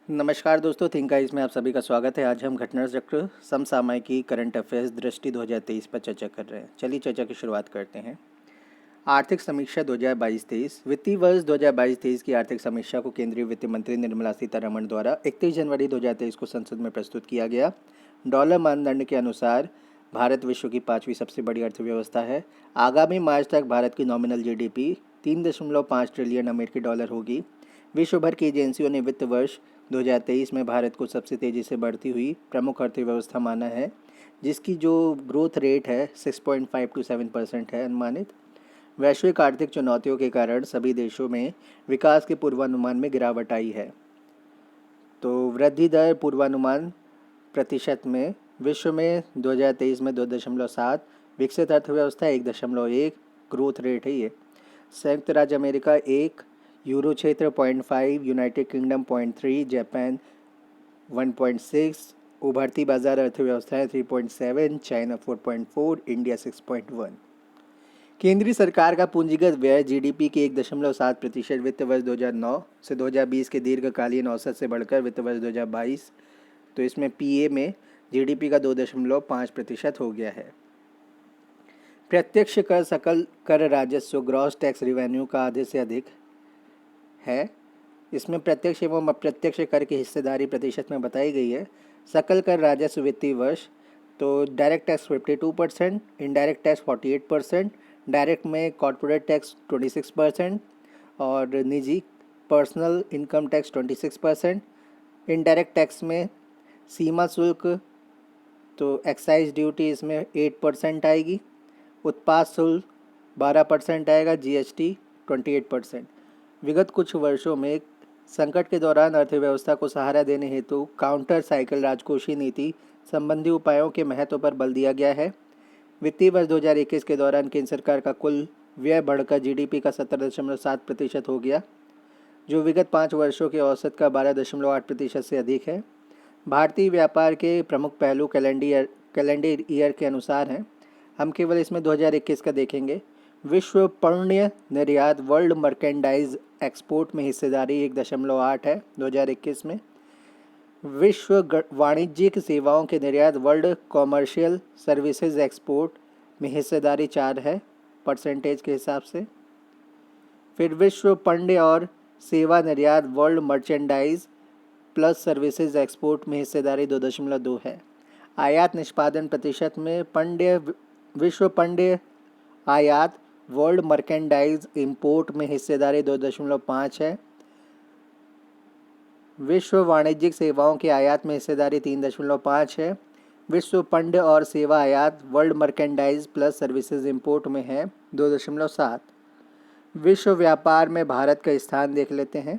नमस्कार दोस्तों, think guys में आप सभी का स्वागत है। आज हम घटना चक्र समसामयिकी करंट अफेयर्स दृष्टि 2023 पर चर्चा कर रहे हैं। चलिए चर्चा की शुरुआत करते हैं। आर्थिक समीक्षा 2022-23 वित्तीय वर्ष 2022-23 की आर्थिक समीक्षा को केंद्रीय वित्त मंत्री निर्मला सीतारमण द्वारा 31 जनवरी 2023 को संसद में प्रस्तुत किया गया। डॉलर मानदंड के अनुसार भारत विश्व की 5वीं सबसे बड़ी अर्थव्यवस्था है। आगामी मार्च तक भारत की नॉमिनल जीडीपी 3.5 ट्रिलियन अमेरिकी डॉलर होगी। विश्व भर की एजेंसियों ने वित्त वर्ष 2023 में भारत को सबसे तेज़ी से बढ़ती हुई प्रमुख अर्थव्यवस्था माना है, जिसकी जो ग्रोथ रेट है 6.5 to 7% है अनुमानित। वैश्विक आर्थिक चुनौतियों के कारण सभी देशों में विकास के पूर्वानुमान में गिरावट आई है। तो वृद्धि दर पूर्वानुमान प्रतिशत में विश्व में 2023 में 2.7, विकसित अर्थव्यवस्था 1.1 ग्रोथ रेट है ये। संयुक्त राज्य अमेरिका 1, यूरो क्षेत्र 0.5, यूनाइटेड किंगडम 0.3, जापान 1.6, उभरती बाजार अर्थव्यवस्थाएं 3.7, चाइना 4.4, इंडिया 6.1। केंद्रीय सरकार का पूंजीगत व्यय जीडीपी के 1.7% वित्त वर्ष 2009 से 2020 के दीर्घकालीन औसत से बढ़कर वित्त वर्ष 2022 तो इसमें पीए में जीडीपी का 2.5% हो गया है। प्रत्यक्ष कर सकल कर राजस्व ग्रॉस टैक्स रिवेन्यू का आधे से अधिक है। इसमें प्रत्यक्ष एवं अप्रत्यक्ष कर की हिस्सेदारी प्रतिशत में बताई गई है। सकल कर राजस्व वित्तीय वर्ष तो direct tax 52%, indirect tax 48%, direct में कॉर्पोरेट टैक्स 26% और निजी personal income tax 26%। Indirect tax में सीमा शुल्क तो एक्साइज ड्यूटी इसमें 8% आएगी, उत्पाद शुल्क 12% आएगा, जीएसटी 28%। विगत कुछ वर्षों में संकट के दौरान अर्थव्यवस्था को सहारा देने हेतु काउंटर साइकिल राजकोषीय नीति संबंधी उपायों के महत्व पर बल दिया गया है। वित्तीय वर्ष 2021 के दौरान केंद्र सरकार का कुल व्यय बढ़कर जीडीपी का 17.7% हो गया, जो विगत 5 वर्षों के औसत का 12.8% से अधिक है। भारतीय व्यापार के प्रमुख पहलू कैलेंडर ईयर के अनुसार हैं। हम केवल इसमें 2021 का देखेंगे। विश्व पण्य निर्यात वर्ल्ड मर्केंडाइज एक्सपोर्ट में हिस्सेदारी 1.8 है 2021 में। विश्व वाणिज्यिक सेवाओं के निर्यात वर्ल्ड कॉमर्शियल सर्विसेज एक्सपोर्ट में हिस्सेदारी 4 है परसेंटेज के हिसाब से। फिर विश्व पण्य और सेवा निर्यात world merchandise plus services export में हिस्सेदारी 2.2 है। आयात निष्पादन प्रतिशत में विश्व पण्य आयात वर्ल्ड मर्केंडाइज इंपोर्ट में हिस्सेदारी 2.5 है। विश्व वाणिज्यिक सेवाओं के आयात में हिस्सेदारी 3.5 है। विश्व पण्य और सेवा आयात world merchandise plus services import में है 2.7। विश्व व्यापार में भारत का स्थान देख लेते हैं।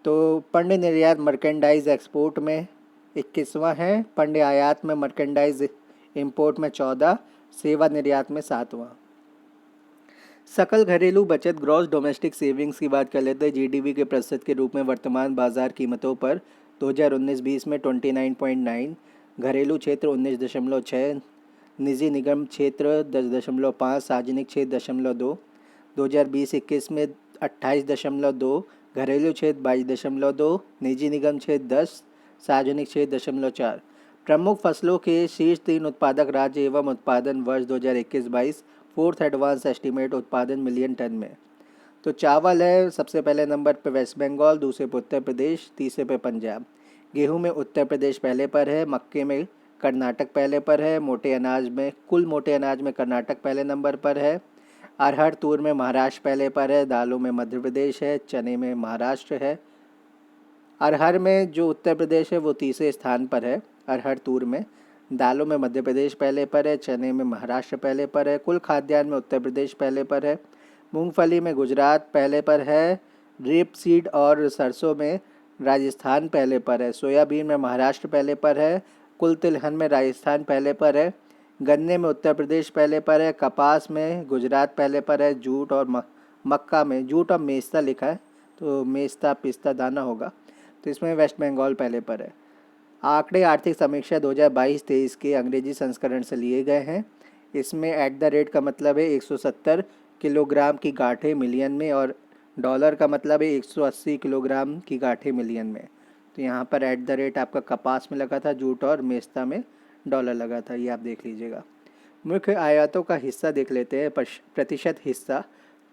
तो पण्य निर्यात मर्केंडाइज एक्सपोर्ट में 21वां है, पण्य आयात में मर्केंडाइज इंपोर्ट में 14, सेवा निर्यात में 7वां। सकल घरेलू बचत ग्रॉस डोमेस्टिक सेविंग्स की बात कर लेते हैं। जीडीपी के प्रतिशत के रूप में वर्तमान बाजार कीमतों पर 2019-20 में 29.9, घरेलू क्षेत्र 19.6, निजी निगम क्षेत्र 10.5, सार्वजनिक क्षेत्र 10.2, 2020-21 में 28.2, घरेलू क्षेत्र 22.2, निजी निगम क्षेत्र 10, सार्वजनिक क्षेत्र 0.4। प्रमुख फसलों के शीर्ष 3 उत्पादक राज्य एवं उत्पादन वर्ष 2021-22 फोर्थ एडवांस एस्टीमेट उत्पादन मिलियन टन में। तो चावल है सबसे पहले नंबर पे वेस्ट बंगाल, दूसरे पे उत्तर प्रदेश, तीसरे पे पंजाब। गेहूं में उत्तर प्रदेश पहले पर है, मक्के में कर्नाटक पहले पर है, कुल मोटे अनाज में कर्नाटक पहले नंबर पर है। अरहर तूर में महाराष्ट्र पहले पर है, दालों में मध्य प्रदेश है, चने में महाराष्ट्र है। अरहर में जो उत्तर प्रदेश है वो तीसरे स्थान पर है अरहर तूर में, दालों में मध्य प्रदेश पहले पर है, चने में महाराष्ट्र पहले पर है, कुल खाद्यान्न में उत्तर प्रदेश पहले पर है। मूंगफली में गुजरात पहले पर है, ड्रिप सीड और सरसों में राजस्थान पहले पर है, सोयाबीन में महाराष्ट्र पहले पर है, कुल तिलहन में राजस्थान पहले पर है, गन्ने में उत्तर प्रदेश पहले पर है, कपास में गुजरात पहले पर है, जूट और मक्का में जूट और मेस्ता लिखा है तो मेस्ता पिस्ता दाना होगा, तो इसमें वेस्ट बंगाल पहले पर है। आंकड़े आर्थिक समीक्षा 2022-23 के अंग्रेजी संस्करण से लिए गए हैं। इसमें एट द रेट का मतलब है 170 किलोग्राम की गांठें मिलियन में और डॉलर का मतलब है 180 किलोग्राम की गांठें मिलियन में। तो यहाँ पर एट द रेट आपका कपास में लगा था, जूट और मेस्ता में डॉलर लगा था, ये आप देख लीजिएगा। मुख्य आयातों का हिस्सा देख लेते हैं, प्रतिशत हिस्सा।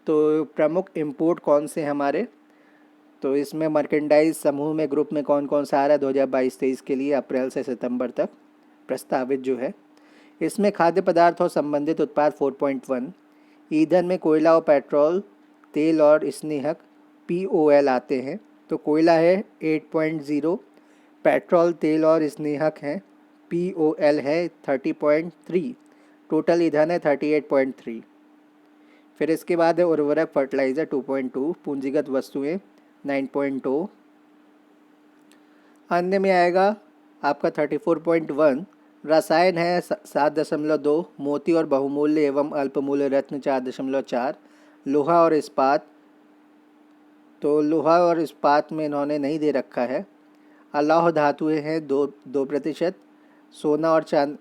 तो प्रमुख इंपोर्ट कौन से हमारे, तो इसमें मर्केंडाइज समूह में ग्रुप में कौन कौन सा आ रहा है 2022-23 के लिए अप्रैल से सितंबर तक प्रस्तावित जो है। इसमें खाद्य पदार्थ और संबंधित उत्पाद 4.1, ईंधन में कोयला और पेट्रोल, तेल और स्नेहक POL आते हैं। तो कोयला है 8.0, पेट्रोल तेल और स्नेहक हैं POL है 30.3, टोटल ईंधन है 38.3। फिर इसके बाद है उर्वरक फर्टिलाइज़र 2.2, पूंजीगत वस्तुएं 9.2, अन्य में आएगा आपका 34.1, रसायन है 7.2, मोती और बहुमूल्य एवं अल्पमूल्य रत्न 4.4, लोहा और इस्पात, तो लोहा और इस्पात में इन्होंने नहीं दे रखा है। अलौह धातुएं हैं 2%, सोना और चांद,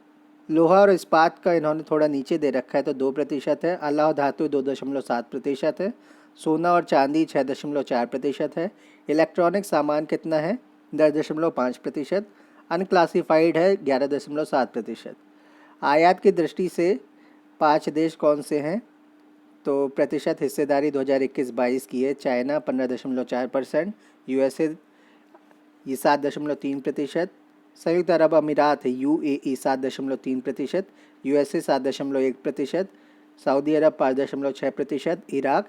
लोहा और इस्पात का इन्होंने थोड़ा नीचे दे रखा है तो 2% है, अलौह धातु 2.7% है, सोना और चांदी 6.4% है, इलेक्ट्रॉनिक सामान कितना है 10.5%, अनक्लासिफाइड है 11.7%। आयात की दृष्टि से 5 देश कौन से हैं, तो प्रतिशत हिस्सेदारी 2021-22 की है। चाइना 15.4%, USA ये 7.3%, संयुक्त अरब अमीरात है UAE 7.3%, USA 7.1%, सऊदी अरब 5.6%, इराक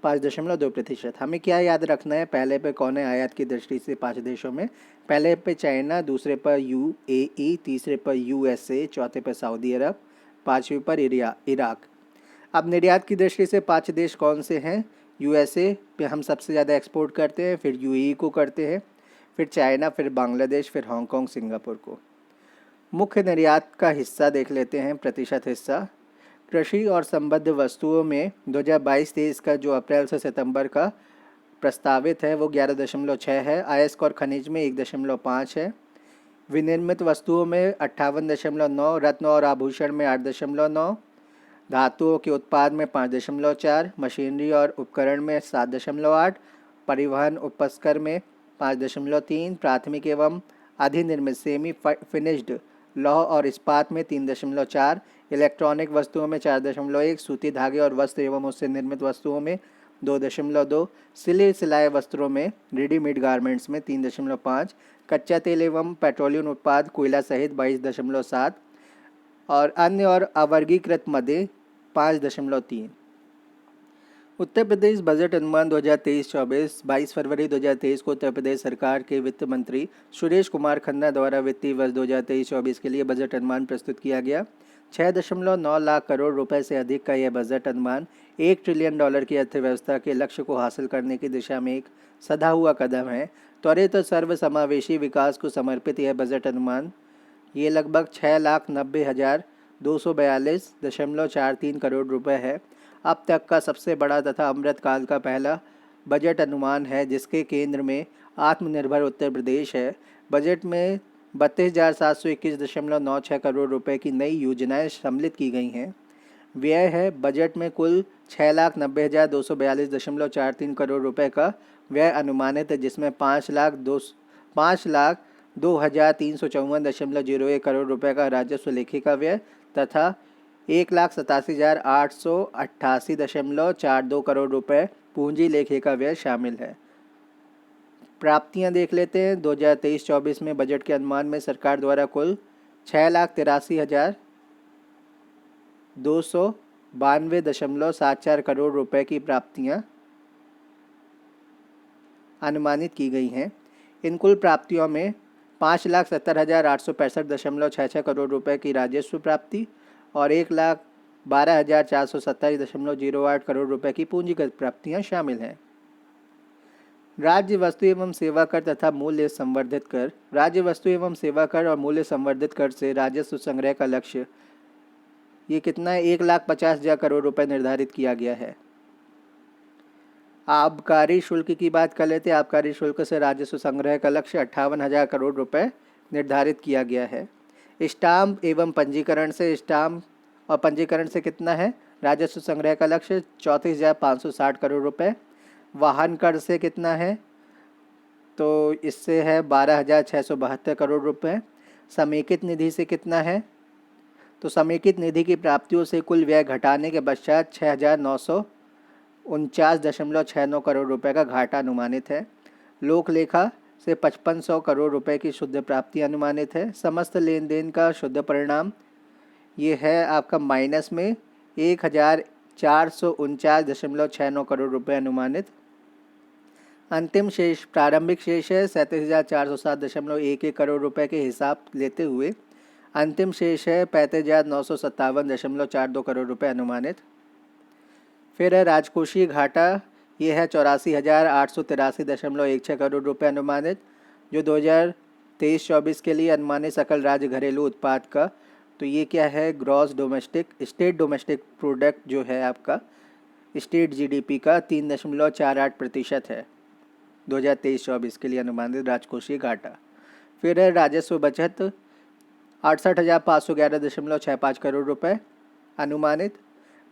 5.2%। हमें क्या याद रखना है, पहले पे कौन है आयात की दृष्टि से 5 देशों में, पहले पे चाइना, दूसरे पर UAE, तीसरे पर USA, चौथे पर सऊदी अरब, पाँचवें पर इराक। अब निर्यात की दृष्टि से 5 देश कौन से हैं, USA पे हम सबसे ज़्यादा एक्सपोर्ट करते हैं, फिर UAE को करते हैं, फिर चाइना, फिर बांग्लादेश, फिर हांगकांग, सिंगापुर को। मुख्य निर्यात का हिस्सा देख लेते हैं, प्रतिशत हिस्सा। कृषि और संबद्ध वस्तुओं में 2022-23 का जो अप्रैल से सितंबर का प्रस्तावित है वो 11.6 है। अयस्क और खनिज में 1.5 है। विनिर्मित वस्तुओं में 58.9, रत्न और आभूषण में 8.9, धातुओं के उत्पाद में 5.4, मशीनरी और उपकरण में 7.8, परिवहन उपस्कर में 5.3, प्राथमिक एवं अधिनिर्मित सेमी फिनिश्ड लौह और इस्पात में 3.4, इलेक्ट्रॉनिक वस्तुओं में 4.1, सूती धागे और वस्त्र एवं उससे निर्मित वस्तुओं में 2.2, सिले सिलाए वस्त्रों में रेडीमेड गारमेंट्स में 3.5, कच्चा तेल एवं पेट्रोलियम उत्पाद कोयला सहित 22.7 और अन्य और अवर्गीकृत मदे 5.3। उत्तर प्रदेश बजट अनुमान 2023-24, 22 फरवरी 2023 को उत्तर प्रदेश सरकार के वित्त मंत्री सुरेश कुमार खन्ना द्वारा वित्तीय वर्ष 2023-24 के लिए बजट अनुमान प्रस्तुत किया गया। 6.9 लाख करोड़ रुपए से अधिक का यह बजट अनुमान $1 ट्रिलियन की अर्थव्यवस्था के लक्ष्य को हासिल करने की दिशा में एक सधा हुआ कदम है। त्वरित और सर्वसमावेशी विकास को समर्पित यह बजट अनुमान ये लगभग 6,90,242.43 करोड़ रुपए है। अब तक का सबसे बड़ा तथा अमृतकाल का पहला बजट अनुमान है जिसके केंद्र में आत्मनिर्भर उत्तर प्रदेश है। बजट में 32,721.96 करोड़ रुपए की नई योजनाएं सम्मिलित की गई हैं। व्यय है बजट में कुल 6,90,242.43 करोड़ रुपए का व्यय अनुमानित है, जिसमें 5,02,354.01 करोड़ रुपए का राजस्व लेखी का व्यय तथा 1,87,888.42 करोड़ रुपए पूंजी लेखे का व्यय शामिल है। प्राप्तियां देख लेते हैं। 2023-24 में बजट के अनुमान में सरकार द्वारा कुल 6,83,292.74 करोड़ रुपए की प्राप्तियां अनुमानित की गई हैं। इन कुल प्राप्तियों में 5,70,865.66 करोड़ रुपए की राजस्व प्राप्ति और 1,12,427.08 करोड़ रुपए की पूंजीगत प्राप्तियां शामिल हैं। राज्य वस्तु एवं सेवा कर तथा मूल्य संवर्धित कर। राज्य वस्तु एवं सेवा कर और मूल्य संवर्धित कर से राजस्व संग्रह का लक्ष्य ये कितना है, 1,50,000 करोड़ रुपए निर्धारित किया गया है। आबकारी शुल्क की बात कर लेते हैं। आबकारी शुल्क से राजस्व संग्रह का लक्ष्य 58,000 करोड़ रुपए निर्धारित किया गया है। स्टाम्प एवं पंजीकरण से, स्टाम्प और पंजीकरण से कितना है राजस्व संग्रह का लक्ष्य 34,560 करोड़ रुपए। वाहन कर से कितना है तो इससे है 12,672 करोड़ रुपए। समेकित निधि से कितना है? तो समेकित निधि की प्राप्तियों से कुल व्यय घटाने के पश्चात 6,949.69 करोड़ रुपए का घाटा अनुमानित है। लोक लेखा से 5500 करोड़ रुपए की शुद्ध प्राप्ति अनुमानित है। समस्त लेन देन का शुद्ध परिणाम ये है आपका माइनस में 1,449.69 करोड़ रुपए अनुमानित। अंतिम शेष प्रारंभिक शेष है 37,407.11 करोड़ रुपए के हिसाब लेते हुए अंतिम शेष है 35,957.42 करोड़ रुपए अनुमानित। फिर है राजकोषीय घाटा, ये है 84,883.16 करोड़ रुपए अनुमानित, जो 2023-24 के लिए अनुमानित सकल राज्य घरेलू उत्पाद का, तो ये क्या है, gross domestic state domestic product जो है आपका स्टेट जीडीपी का 3.48% है 2023-24 के लिए अनुमानित राजकोषीय घाटा। फिर है राजस्व बचत 68,511.65 करोड़ रुपए अनुमानित।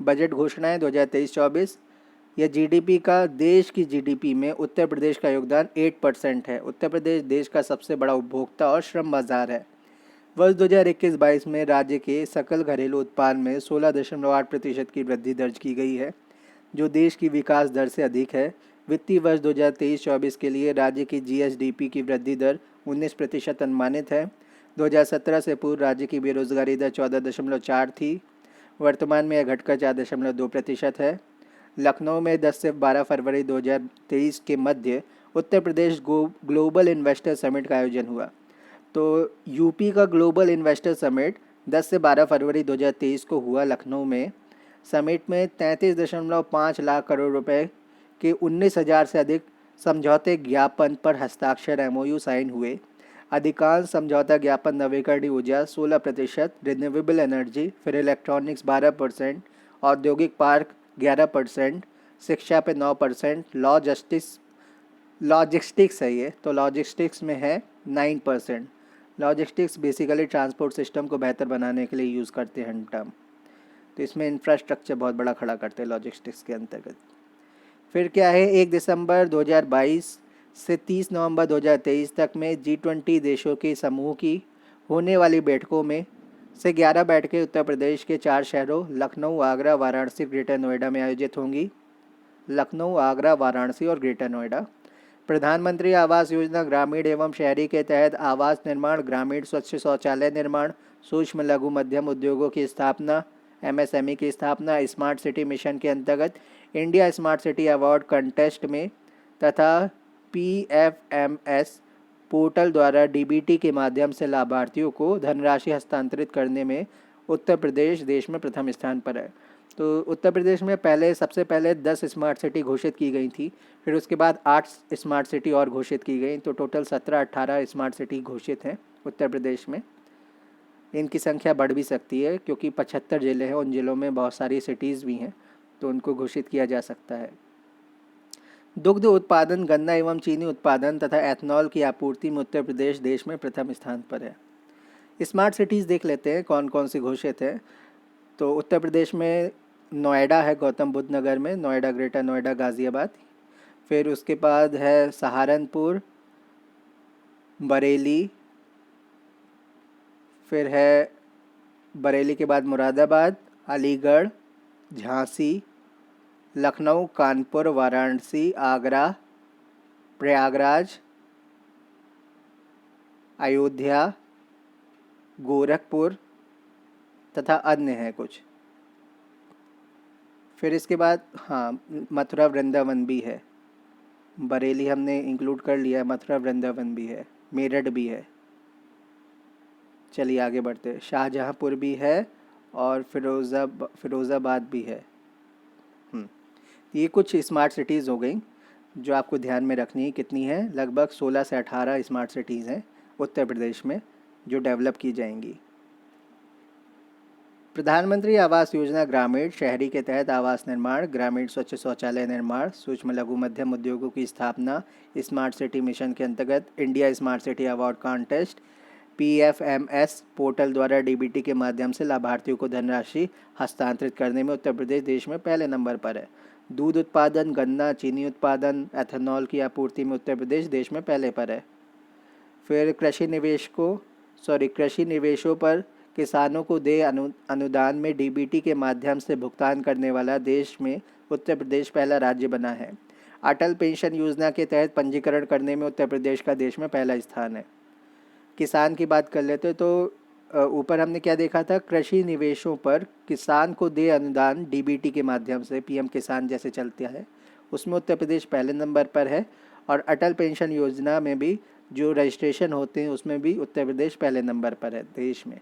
बजट घोषणाएं 2023-24, यह जीडीपी का देश की जीडीपी में उत्तर प्रदेश का योगदान 8% है। उत्तर प्रदेश देश का सबसे बड़ा उपभोक्ता और श्रम बाजार है। वर्ष 2021-22 में राज्य के सकल घरेलू उत्पाद में 16.8% की वृद्धि दर्ज की गई है, जो देश की विकास दर से अधिक है। वित्तीय वर्ष 2023-24 के लिए राज्य की जीएसडीपी की वृद्धि दर 19% अनुमानित है। 2017 से पूर्व राज्य की बेरोजगारी दर 14.4 थी, वर्तमान में यह घटकर 4.2% है। लखनऊ में 10 से 12 फरवरी 2023 के मध्य Uttar Pradesh global investor summit का आयोजन हुआ। तो यूपी का ग्लोबल इन्वेस्टर समिट 10 से 12 फरवरी 2023 को हुआ लखनऊ में। समिट में 33.5 लाख करोड़ रुपए के 19,000 से अधिक समझौते ज्ञापन पर हस्ताक्षर एमओयू साइन हुए। अधिकांश समझौता ज्ञापन नवीकरणीय ऊर्जा 16%, रिन्यूएबल एनर्जी, फिर इलेक्ट्रॉनिक्स 12%, औद्योगिक पार्क 11%, शिक्षा पे 9%, लॉजिस्टिक्स है ये, तो लॉजिस्टिक्स में है 9%। लॉजिस्टिक्स बेसिकली ट्रांसपोर्ट सिस्टम को बेहतर बनाने के लिए यूज़ करते हैं टर्म, तो इसमें इंफ्रास्ट्रक्चर बहुत बड़ा खड़ा करते हैं लॉजिस्टिक्स के अंतर्गत। फिर क्या है, 1 दिसंबर 2022 से 30 नवंबर 2023 तक में G20 देशों के समूह की होने वाली बैठकों में से 11 बैठकें उत्तर प्रदेश के 4 शहरों लखनऊ, आगरा, वाराणसी, ग्रेटर नोएडा में आयोजित होंगी। लखनऊ, आगरा, वाराणसी और ग्रेटर नोएडा। प्रधानमंत्री आवास योजना ग्रामीण एवं शहरी के तहत आवास निर्माण, ग्रामीण स्वच्छ शौचालय निर्माण, सूक्ष्म लघु मध्यम उद्योगों की स्थापना, एमएसएमई की स्थापना, स्मार्ट सिटी मिशन के अंतर्गत India smart city award contest में तथा पीएफएमएस पोर्टल द्वारा डीबीटी के माध्यम से लाभार्थियों को धनराशि हस्तांतरित करने में उत्तर प्रदेश देश में प्रथम स्थान पर है। तो उत्तर प्रदेश में सबसे पहले 10 स्मार्ट सिटी घोषित की गई थी, फिर उसके बाद 8 स्मार्ट सिटी और घोषित की गई, तो टोटल 17-18 स्मार्ट सिटी घोषित हैं उत्तर प्रदेश में। इनकी संख्या बढ़ भी सकती है क्योंकि 75 जिले हैं, उन जिलों में बहुत सारी सिटीज़ भी हैं, तो उनको घोषित किया जा सकता है। दुग्ध उत्पादन, गन्ना एवं चीनी उत्पादन तथा एथनॉल की आपूर्ति में उत्तर प्रदेश देश में प्रथम स्थान पर है। स्मार्ट सिटीज़ देख लेते हैं कौन कौन सी घोषित है। तो उत्तर प्रदेश में नोएडा है, गौतम बुद्ध नगर में, नोएडा, ग्रेटर नोएडा, गाज़ियाबाद। फिर उसके बाद है सहारनपुर, बरेली, फिर है बरेली के बाद मुरादाबाद, अलीगढ़, झांसी, लखनऊ, कानपुर, वाराणसी, आगरा, प्रयागराज, अयोध्या, गोरखपुर तथा अन्य हैं कुछ। फिर इसके बाद मथुरा वृंदावन भी है, बरेली हमने इंक्लूड कर लिया, मथुरा वृंदावन भी है, मेरठ भी है। चलिए आगे बढ़ते हैं। शाहजहाँपुर भी है और फिरोज़ाबाद भी है। ये कुछ स्मार्ट सिटीज़ हो गई जो आपको ध्यान में रखनी है। कितनी है? लगभग 16 से 18 स्मार्ट सिटीज़ हैं उत्तर प्रदेश में जो डेवलप की जाएंगी। प्रधानमंत्री आवास योजना ग्रामीण शहरी के तहत आवास निर्माण, ग्रामीण स्वच्छ शौचालय निर्माण, सूक्ष्म लघु मध्यम उद्योगों की स्थापना, स्मार्ट सिटी मिशन के अंतर्गत India smart city award contest, PFMS portal द्वारा डीबीटी के माध्यम से लाभार्थियों को धनराशि हस्तांतरित करने में उत्तर प्रदेश देश में पहले नंबर पर है। दूध उत्पादन, गन्ना, चीनी उत्पादन, एथेनॉल की आपूर्ति में उत्तर प्रदेश देश में पहले पर है। फिर कृषि निवेशों पर किसानों को दे अनुदान में डीबीटी के माध्यम से भुगतान करने वाला देश में उत्तर प्रदेश पहला राज्य बना है। अटल पेंशन योजना के तहत पंजीकरण करने में उत्तर प्रदेश का देश में पहला स्थान है। किसान की बात कर लेते तो ऊपर हमने क्या देखा था, कृषि निवेशों पर किसान को दे अनुदान डीबीटी के माध्यम से, पीएम किसान जैसे चलता है, उसमें उत्तर प्रदेश पहले नंबर पर है। और अटल पेंशन योजना में भी जो रजिस्ट्रेशन होते हैं उसमें भी उत्तर प्रदेश पहले नंबर पर है देश में।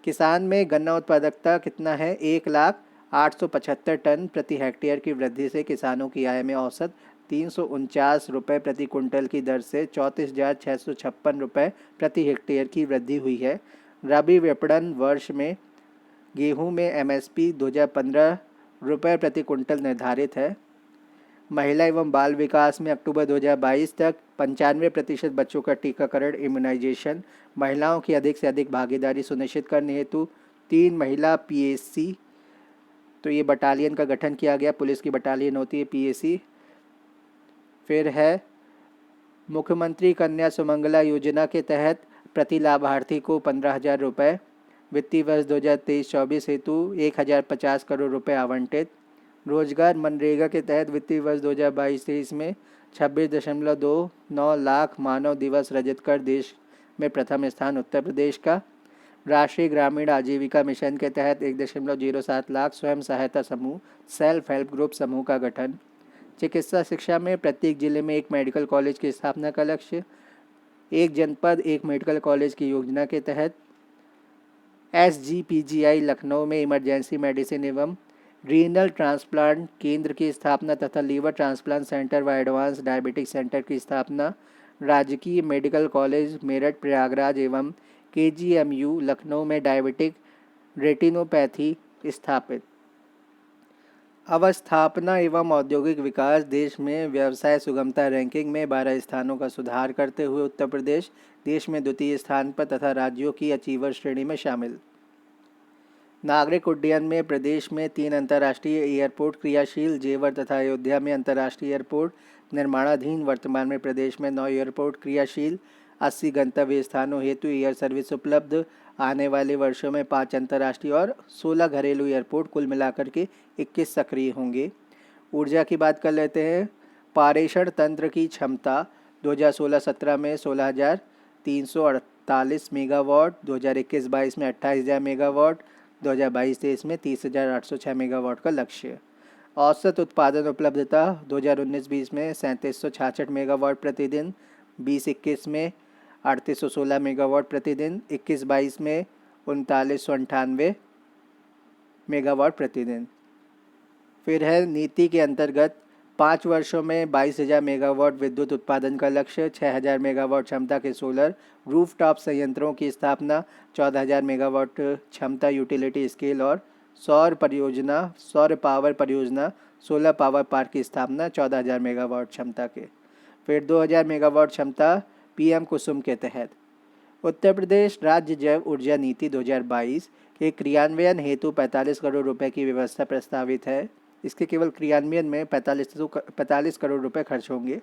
किसान में गन्ना उत्पादकता कितना है, 1,08,75 टन प्रति हेक्टेयर की वृद्धि से किसानों की आय में औसत 349 रुपये प्रति कुंटल की दर से 34,656 रुपये प्रति हेक्टेयर की वृद्धि हुई है। रबी विपणन वर्ष में गेहूं में एमएसपी 2015 रुपये प्रति कुंटल निर्धारित है। महिला एवं बाल विकास में अक्टूबर 2022 तक 95% बच्चों का टीकाकरण इम्यूनाइजेशन, महिलाओं की अधिक से अधिक भागीदारी सुनिश्चित करने हेतु 3 महिला पीएसी, तो ये बटालियन का गठन किया गया, पुलिस की बटालियन होती है पीएसी। फिर है मुख्यमंत्री कन्या सुमंगला योजना के तहत प्रति लाभार्थी को 15,000 रुपये, वित्तीय वर्ष 2023-24 हेतु 1,050 करोड़ रुपये आवंटित। रोजगार मनरेगा के तहत वित्तीय वर्ष 2022-23 में 26.29 लाख मानव दिवस रजित कर देश में प्रथम स्थान उत्तर प्रदेश का। राष्ट्रीय ग्रामीण आजीविका मिशन के तहत 1.07 लाख स्वयं सहायता समूह, सेल्फ हेल्प ग्रुप समूह का गठन। चिकित्सा शिक्षा में प्रत्येक जिले में एक मेडिकल कॉलेज की स्थापना का लक्ष्य। एक जनपद एक मेडिकल कॉलेज की योजना के तहत SGPGI लखनऊ में इमरजेंसी मेडिसिन एवं रीनल ट्रांसप्लांट केंद्र की स्थापना तथा लीवर ट्रांसप्लांट सेंटर व एडवांस डायबिटिक सेंटर की स्थापना। राजकीय मेडिकल कॉलेज मेरठ प्रयागराज एवं KGMU लखनऊ में डायबिटिक रेटिनोपैथी स्थापित। अवस्थापना एवं औद्योगिक विकास, देश में व्यवसाय सुगमता रैंकिंग में 12 स्थानों का सुधार करते हुए उत्तर प्रदेश देश में द्वितीय स्थान पर तथा राज्यों की अचीवर श्रेणी में शामिल। नागरिक उड्डयन में प्रदेश में 3 अंतर्राष्ट्रीय एयरपोर्ट क्रियाशील, जेवर तथा अयोध्या में अंतर्राष्ट्रीय एयरपोर्ट निर्माणाधीन। वर्तमान में प्रदेश में 9 एयरपोर्ट क्रियाशील, 80 गंतव्य स्थानों हेतु एयर सर्विस उपलब्ध। आने वाले वर्षों में 5 अंतर्राष्ट्रीय और 16 घरेलू एयरपोर्ट कुल मिलाकर के 21 सक्रिय होंगे। ऊर्जा की बात कर लेते हैं। पारेषण तंत्र की क्षमता 2016-17 में 16,348 मेगावाट, 2021-22 में 28,000 मेगावाट, 2022-23 में 30,806 मेगावाट का लक्ष्य। औसत उत्पादन उपलब्धता 2019-20 में 3766 मेगावाट प्रतिदिन, 2021 में 3816 मेगावाट प्रतिदिन, 21-22 में 3998 मेगावाट प्रतिदिन। फिर है नीति के अंतर्गत 5 वर्षों में 22,000 मेगावाट विद्युत उत्पादन का लक्ष्य, 6,000 मेगावाट क्षमता के सोलर रूफटॉप संयंत्रों की स्थापना, 14,000 मेगावाट क्षमता यूटिलिटी स्केल और सौर पावर परियोजना सोलर पावर पार्क की स्थापना 14,000 मेगावाट क्षमता के। फिर 2,000 मेगावाट क्षमता PM कुसुम के तहत। उत्तर प्रदेश राज्य जैव ऊर्जा नीति 2022 के क्रियान्वयन हेतु 45 करोड़ रुपए की व्यवस्था प्रस्तावित है। इसके केवल क्रियान्वयन में 45 करोड़ रुपए खर्च होंगे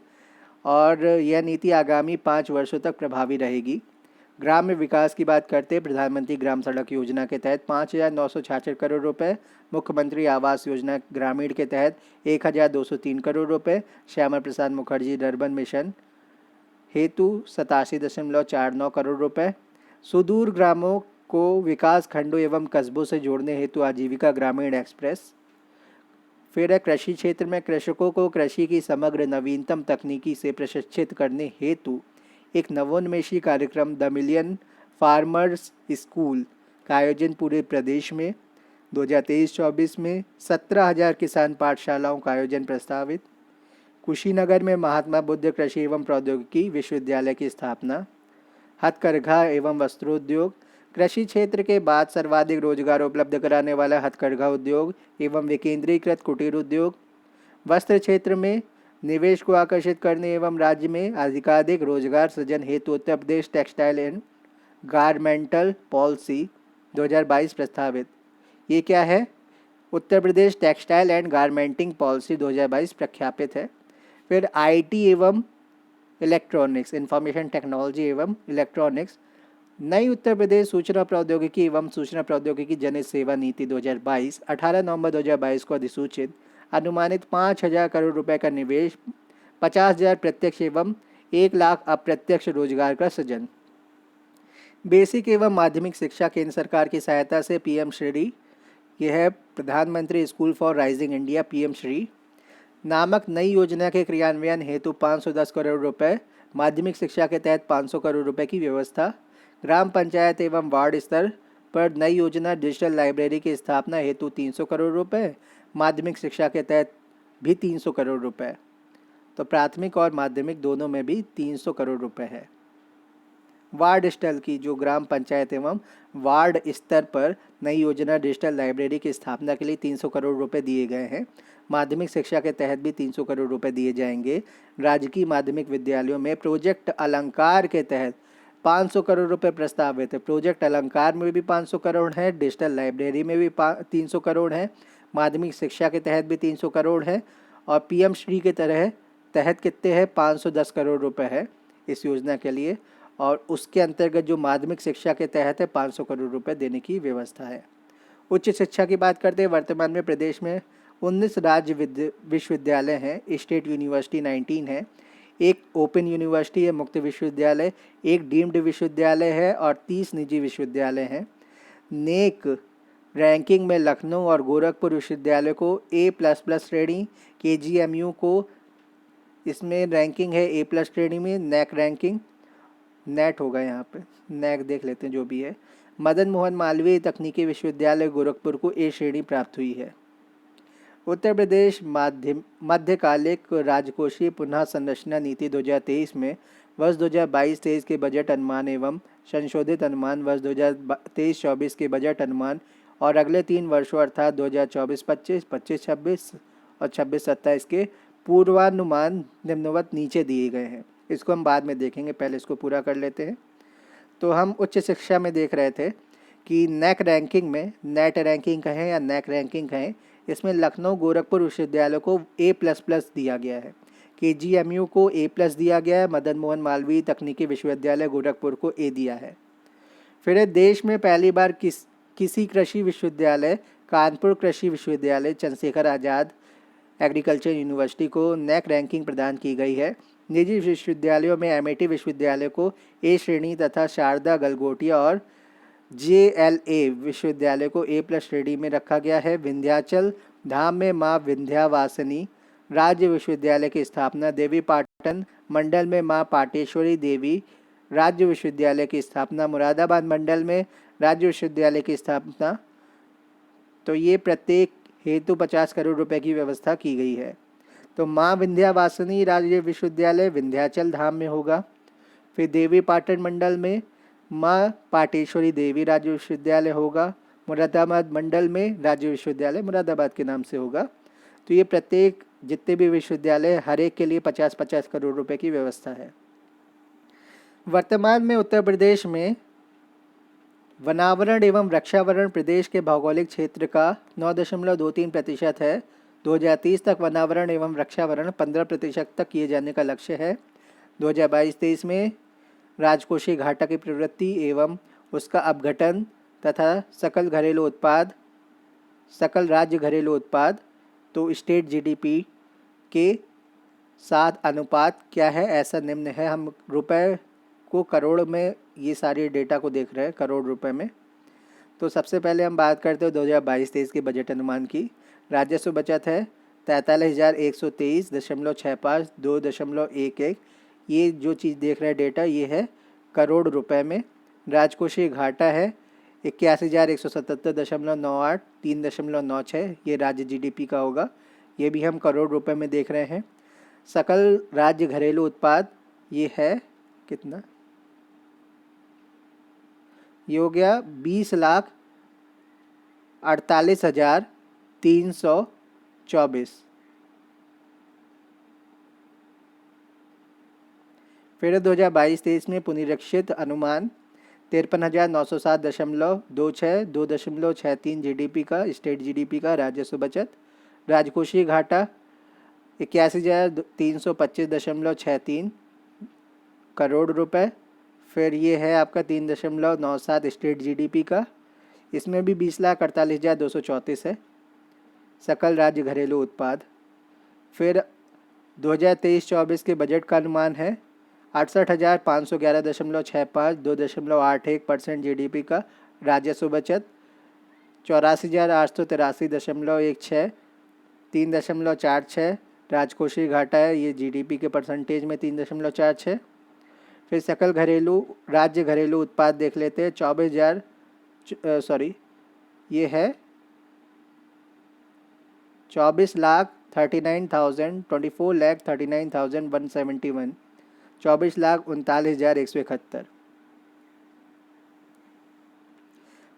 और यह नीति आगामी 5 वर्षों तक प्रभावी रहेगी। ग्राम्य विकास की बात करते हैं। प्रधानमंत्री ग्राम सड़क योजना के तहत 5,966 करोड़ रुपए, मुख्यमंत्री आवास योजना ग्रामीण के तहत 1,203 करोड़ रुपए, श्यामा प्रसाद मुखर्जी अर्बन मिशन हेतु 87.49 करोड़ रुपए, सुदूर ग्रामों को विकास खंडों एवं कस्बों से जोड़ने हेतु आजीविका ग्रामीण एक्सप्रेस। फिर है कृषि क्षेत्र में कृषकों को कृषि की समग्र नवीनतम तकनीकी से प्रशिक्षित करने हेतु एक नवोन्मेषी कार्यक्रम द मिलियन फार्मर्स स्कूल का आयोजन पूरे प्रदेश में। 2023-24 में 17,000 किसान पाठशालाओं का आयोजन प्रस्तावित। कुशीनगर में महात्मा बुद्ध कृषि एवं प्रौद्योगिकी विश्वविद्यालय की स्थापना। हथकरघा एवं वस्त्रोद्योग, कृषि क्षेत्र के बाद सर्वाधिक रोजगार उपलब्ध कराने वाला हथकरघा उद्योग एवं विकेंद्रीकृत कुटीर उद्योग। वस्त्र क्षेत्र में निवेश को आकर्षित करने एवं राज्य में अधिकाधिक रोजगार सृजन हेतु Uttar Pradesh textile and गारमेंटल policy 2022 प्रस्तावित। ये क्या है? Uttar Pradesh textile and garmenting policy 2022 प्रख्यापित है। फिर आईटी एवं इलेक्ट्रॉनिक्स, इंफॉर्मेशन टेक्नोलॉजी एवं इलेक्ट्रॉनिक्स, नई उत्तर प्रदेश सूचना प्रौद्योगिकी एवं सूचना प्रौद्योगिकी जन सेवा नीति 2022 18 नवंबर 2022 को अधिसूचित। अनुमानित 5,000 करोड़ रुपए का निवेश, 50,000 प्रत्यक्ष एवं 1,00,000 अप्रत्यक्ष रोजगार का सृजन। बेसिक एवं माध्यमिक शिक्षा केंद्र सरकार की सहायता से पीएम श्री, यह है प्रधानमंत्री school for rising India PM Shri नामक नई योजना के क्रियान्वयन हेतु 510 करोड़ रुपए, माध्यमिक शिक्षा के तहत 500 करोड़ रुपए की व्यवस्था। ग्राम पंचायत एवं वार्ड स्तर पर नई योजना डिजिटल लाइब्रेरी की स्थापना हेतु 300 करोड़ रुपए, माध्यमिक शिक्षा के तहत भी 300 करोड़ रुपए। तो प्राथमिक और माध्यमिक दोनों में भी 300 करोड़ रुपए है। वार्ड स्तर की जो ग्राम पंचायत एवं वार्ड स्तर पर नई योजना डिजिटल लाइब्रेरी की स्थापना के लिए 300 करोड़ रुपए दिए गए हैं। माध्यमिक शिक्षा के तहत भी 300 करोड़ रुपए दिए जाएंगे। राजकीय माध्यमिक विद्यालयों में प्रोजेक्ट अलंकार के तहत 500 करोड़ रुपए प्रस्तावित है। प्रोजेक्ट अलंकार में भी 500 करोड़ है, डिजिटल लाइब्रेरी में भी 300 करोड़ है, माध्यमिक शिक्षा के तहत भी 300 करोड़ है और पीएम श्री के तहत कितने हैं, 510 करोड़ रुपए है इस योजना के लिए। और उसके अंतर्गत जो माध्यमिक शिक्षा के तहत है 500 करोड़ रुपए देने की व्यवस्था है। उच्च शिक्षा की बात करते हैं, वर्तमान में प्रदेश में 19 राज्य विश्वविद्यालय हैं। स्टेट यूनिवर्सिटी 19 है, एक ओपन यूनिवर्सिटी है मुक्त विश्वविद्यालय, एक डीम्ड विश्वविद्यालय है और 30 निजी विश्वविद्यालय हैं। नेक रैंकिंग में लखनऊ और गोरखपुर विश्वविद्यालय को A++ श्रेणी, KGMU को इसमें रैंकिंग है A+ श्रेणी में। नैक रैंकिंग, नेट होगा यहाँ पे, नैक देख लेते हैं जो भी है। मदन मोहन मालवीय तकनीकी विश्वविद्यालय गोरखपुर को A श्रेणी प्राप्त हुई है। उत्तर प्रदेश मध्यकालिक राजकोषीय पुनः संरचना नीति 2023 में वर्ष 2022-23 के बजट अनुमान एवं संशोधित अनुमान, वर्ष 2023-24 के बजट अनुमान और अगले 3 वर्षों अर्थात 2024-25, 25-26 और 26-27 के पूर्वानुमान निम्नवत नीचे दिए गए हैं। इसको हम बाद में देखेंगे, पहले इसको पूरा कर लेते हैं। तो हम उच्च शिक्षा में देख रहे थे कि नेक रैंकिंग में, नेट रैंकिंग कहें या नेक रैंकिंग कहें, इसमें लखनऊ गोरखपुर विश्वविद्यालय को A++ दिया गया है, KGMU को A+ दिया गया है, मदन मोहन मालवीय तकनीकी विश्वविद्यालय गोरखपुर को A दिया है। फिर देश में पहली बार किसी कृषि विश्वविद्यालय, कानपुर कृषि विश्वविद्यालय, चंद्रशेखर आज़ाद एग्रीकल्चर यूनिवर्सिटी को नेक रैंकिंग प्रदान की गई है। निजी विश्वविद्यालयों में अमेठी विश्वविद्यालय को A श्रेणी तथा शारदा गलगोटिया और JLA विश्वविद्यालय को A+ श्रेणी में रखा गया है। विंध्याचल धाम में माँ विंध्यावासिनी राज्य विश्वविद्यालय की स्थापना, देवी पाटन मंडल में माँ पाटेश्वरी देवी राज्य विश्वविद्यालय की स्थापना, मुरादाबाद मंडल में राज्य विश्वविद्यालय की स्थापना। तो ये प्रत्येक हेतु 50 करोड़ रुपए की व्यवस्था की गई है। तो माँ विंध्यावासिनी राज्य विश्वविद्यालय विंध्याचल धाम में होगा। फिर देवी पाटन मंडल में माँ पाटेश्वरी देवी राज्य विश्वविद्यालय होगा। मुरादाबाद मंडल में राज्य विश्वविद्यालय मुरादाबाद के नाम से होगा। तो ये प्रत्येक जितने भी विश्वविद्यालय हर एक के लिए 50-50 करोड़ रुपए की व्यवस्था है। वर्तमान में उत्तर प्रदेश में वनावरण एवं वृक्षावरण प्रदेश के भौगोलिक क्षेत्र का 9.23% है। 2030 तक वनावरण एवं वृक्षावरण 15% तक किए जाने का लक्ष्य है। 2022-23 में राजकोषीय घाटा की प्रवृत्ति एवं उसका अपघटन तथा सकल राज्य घरेलू उत्पाद तो स्टेट GDP के साथ अनुपात क्या है, ऐसा निम्न है। हम रुपए को करोड़ में ये सारी डेटा को देख रहे हैं, करोड़ रुपए में। तो सबसे पहले हम बात करते हैं 2022-23 के बजट अनुमान की। राजस्व बचत है 43,123.65, 2.11। ये जो चीज़ देख रहे हैं डेटा, ये है करोड़ रुपए में। राजकोषीय घाटा है 81,177.98, 3.96। ये राज्य GDP का होगा, ये भी हम करोड़ रुपए में देख रहे हैं। सकल राज्य घरेलू उत्पाद ये है कितना, ये हो गया 20,48,324। फिर 2022-23 में पुनरीक्षित अनुमान 53,907.26 2.63 जीडीपी का स्टेट जीडीपी का राजस्व बचत। राजकोषीय घाटा 81,325.63 करोड़ रुपए। फिर ये है आपका 3.97 स्टेट जीडीपी का, इसमें भी 20,48,234 है। सकल राज्य घरेलू उत्पाद। फिर 2023-24 के बजट का अनुमान है 68,511.65 2.81% जीडीपी का राजस्व बचत। 84,883.16 3.46 राजकोषीय घाटा है, ये जीडीपी के परसेंटेज में 3.46। फिर सकल घरेलू राज्य घरेलू उत्पाद देख लेते हैं। 24 लाख 24,39,171 24,39,171।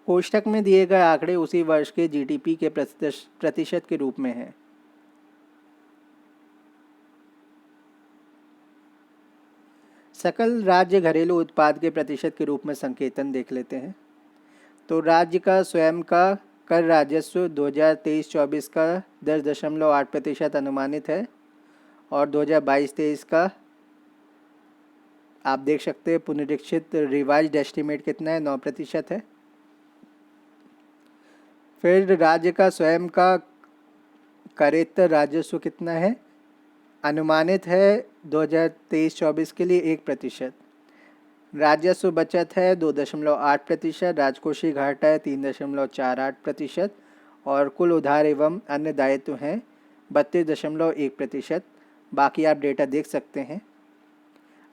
कोष्ठक में दिए गए आंकड़े उसी वर्ष के जीडीपी के प्रतिशत के रूप में हैं। सकल राज्य घरेलू उत्पाद के प्रतिशत के रूप में संकेतन देख लेते हैं। तो राज्य का स्वयं का कर राजस्व 2023-24 का 10.8% अनुमानित है और 2022-23 का आप देख सकते हैं पुनरीक्षित रिवाइज्ड एस्टीमेट कितना है, 9% है। फिर राज्य का स्वयं का करेत्तर राजस्व कितना है, अनुमानित है 2023-24 के लिए 1%। राजस्व बचत है 2.8%, राजकोषीय घाटा है 3.48% और कुल उधार एवं अन्य दायित्व हैं 32.1%। बाकी आप डेटा देख सकते हैं।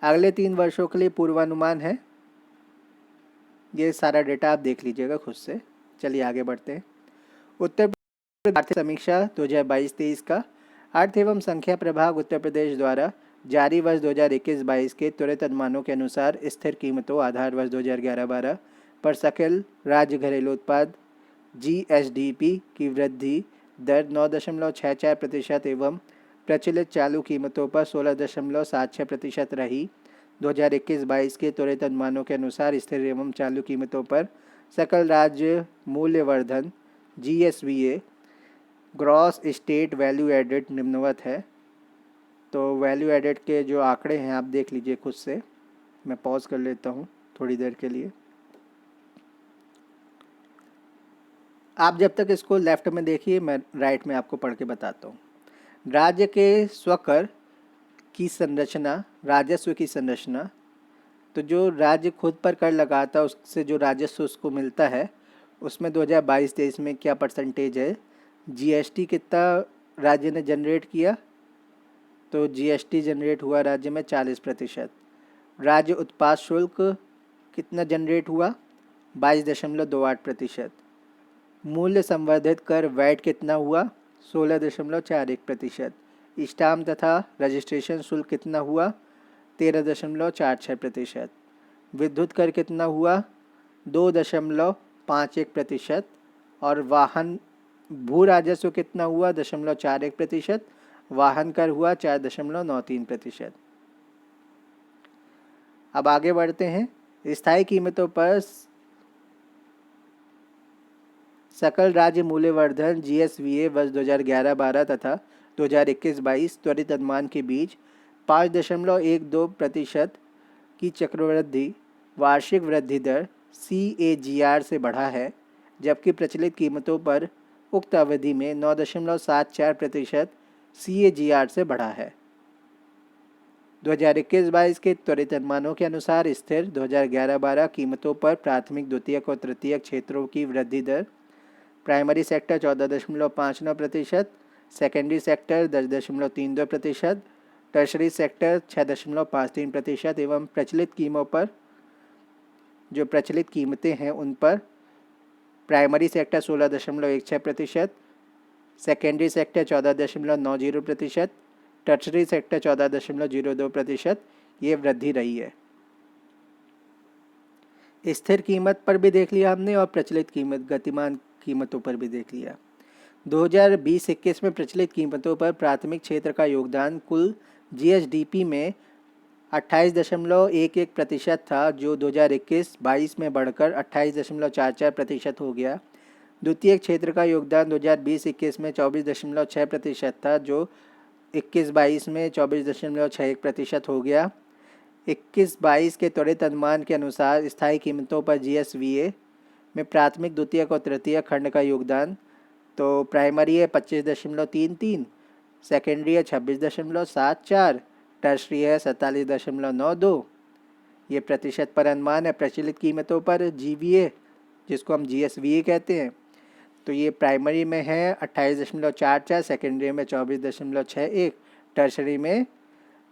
अगले 3 वर्षों के लिए पूर्वानुमान है, ये सारा डेटा आप देख लीजिएगा खुद से। चलिए आगे बढ़ते हैं। उत्तर प्रदेश आर्थिक समीक्षा 2022-23 का अर्थ एवं संख्या प्रभाग उत्तर प्रदेश द्वारा जारी वर्ष 2021-22 के त्वरित अनुमानों के अनुसार स्थिर कीमतों आधार वर्ष 2011-12 पर सकल राज्य घरेलू उत्पाद जीएसडीपी की वृद्धि दर 9.64% एवं प्रचलित चालू कीमतों पर 16.76% रही। 2021-22 के त्वरित अनुमानों के अनुसार स्थिर एवं चालू कीमतों पर सकल राज्य मूल्यवर्धन जीएसवीए ग्रॉस स्टेट वैल्यू एडेड निम्नवत है। तो वैल्यू एडेड के जो आंकड़े हैं आप देख लीजिए खुद से। मैं पॉज कर लेता हूँ थोड़ी देर के लिए। आप जब तक इसको लेफ्ट में देखिए, मैं राइट में आपको पढ़ के बताता हूँ। राज्य के स्वकर की संरचना, राजस्व की संरचना, तो जो राज्य खुद पर कर लगाता है उससे जो राजस्व उसको मिलता है उसमें 2022-23 में क्या परसेंटेज है। जीएसटी कितना राज्य ने जनरेट किया, तो जीएसटी जनरेट हुआ राज्य में 40%। राज्य उत्पाद शुल्क कितना जनरेट हुआ, 22.28%। मूल्य संवर्धित कर वैट कितना हुआ, 16.41%। स्टाम्प तथा रजिस्ट्रेशन शुल्क कितना हुआ, 13.46%। विद्युत कर कितना हुआ, 2.51%। और वाहन भू राजस्व कितना हुआ, 0.41%। वाहन कर हुआ 4.93%। अब आगे बढ़ते हैं। स्थायी कीमतों पर सकल राज्य मूल्यवर्धन जीएसवीए वर्ष 2011-12 तथा 2021-22 त्वरित अनुमान के बीच 5.12% की चक्रवृद्धि वार्षिक वृद्धि दर CAGR से बढ़ा है, जबकि प्रचलित कीमतों पर उक्त अवधि में 9.74% CAGR से बढ़ा है। 2021-22 के त्वरित अनुमानों के अनुसार स्थिर 2011-12 कीमतों पर प्राथमिक, द्वितीयक और तृतीयक क्षेत्रों की वृद्धि दर primary sector 14.59%, secondary sector 10.32%, tertiary sector 6.53% एवं प्रचलित कीमों पर जो प्रचलित कीमतें हैं उन पर primary sector 16.16%, secondary sector 14.90%, tertiary sector 14.02% ये वृद्धि रही है। स्थिर कीमत पर भी देख लिया हमने और प्रचलित कीमत गतिमान कीमतों पर भी देख लिया। 2020-21 में प्रचलित कीमतों पर प्राथमिक क्षेत्र का योगदान कुल जीएसडीपी में 28.11% था, जो 2021-22 में बढ़कर 28.44% हो गया। द्वितीय क्षेत्र का योगदान 2020-21 में 24.6% था, जो 21-22 में 24.61% हो गया। 21-22 के त्वरित अनुमान के अनुसार स्थायी कीमतों पर GSVA में प्राथमिक, द्वितीयक और तृतीयक खंड का योगदान, तो प्राइमरी है 25.33, सेकेंडरी है 26.74, टर्शरी है 47.92। ये प्रतिशत पर अनुमान है। प्रचलित कीमतों पर GVA, जिसको हम GSVA कहते हैं, तो ये प्राइमरी में है 28.44, सेकेंडरी में 24.61, टर्शरी में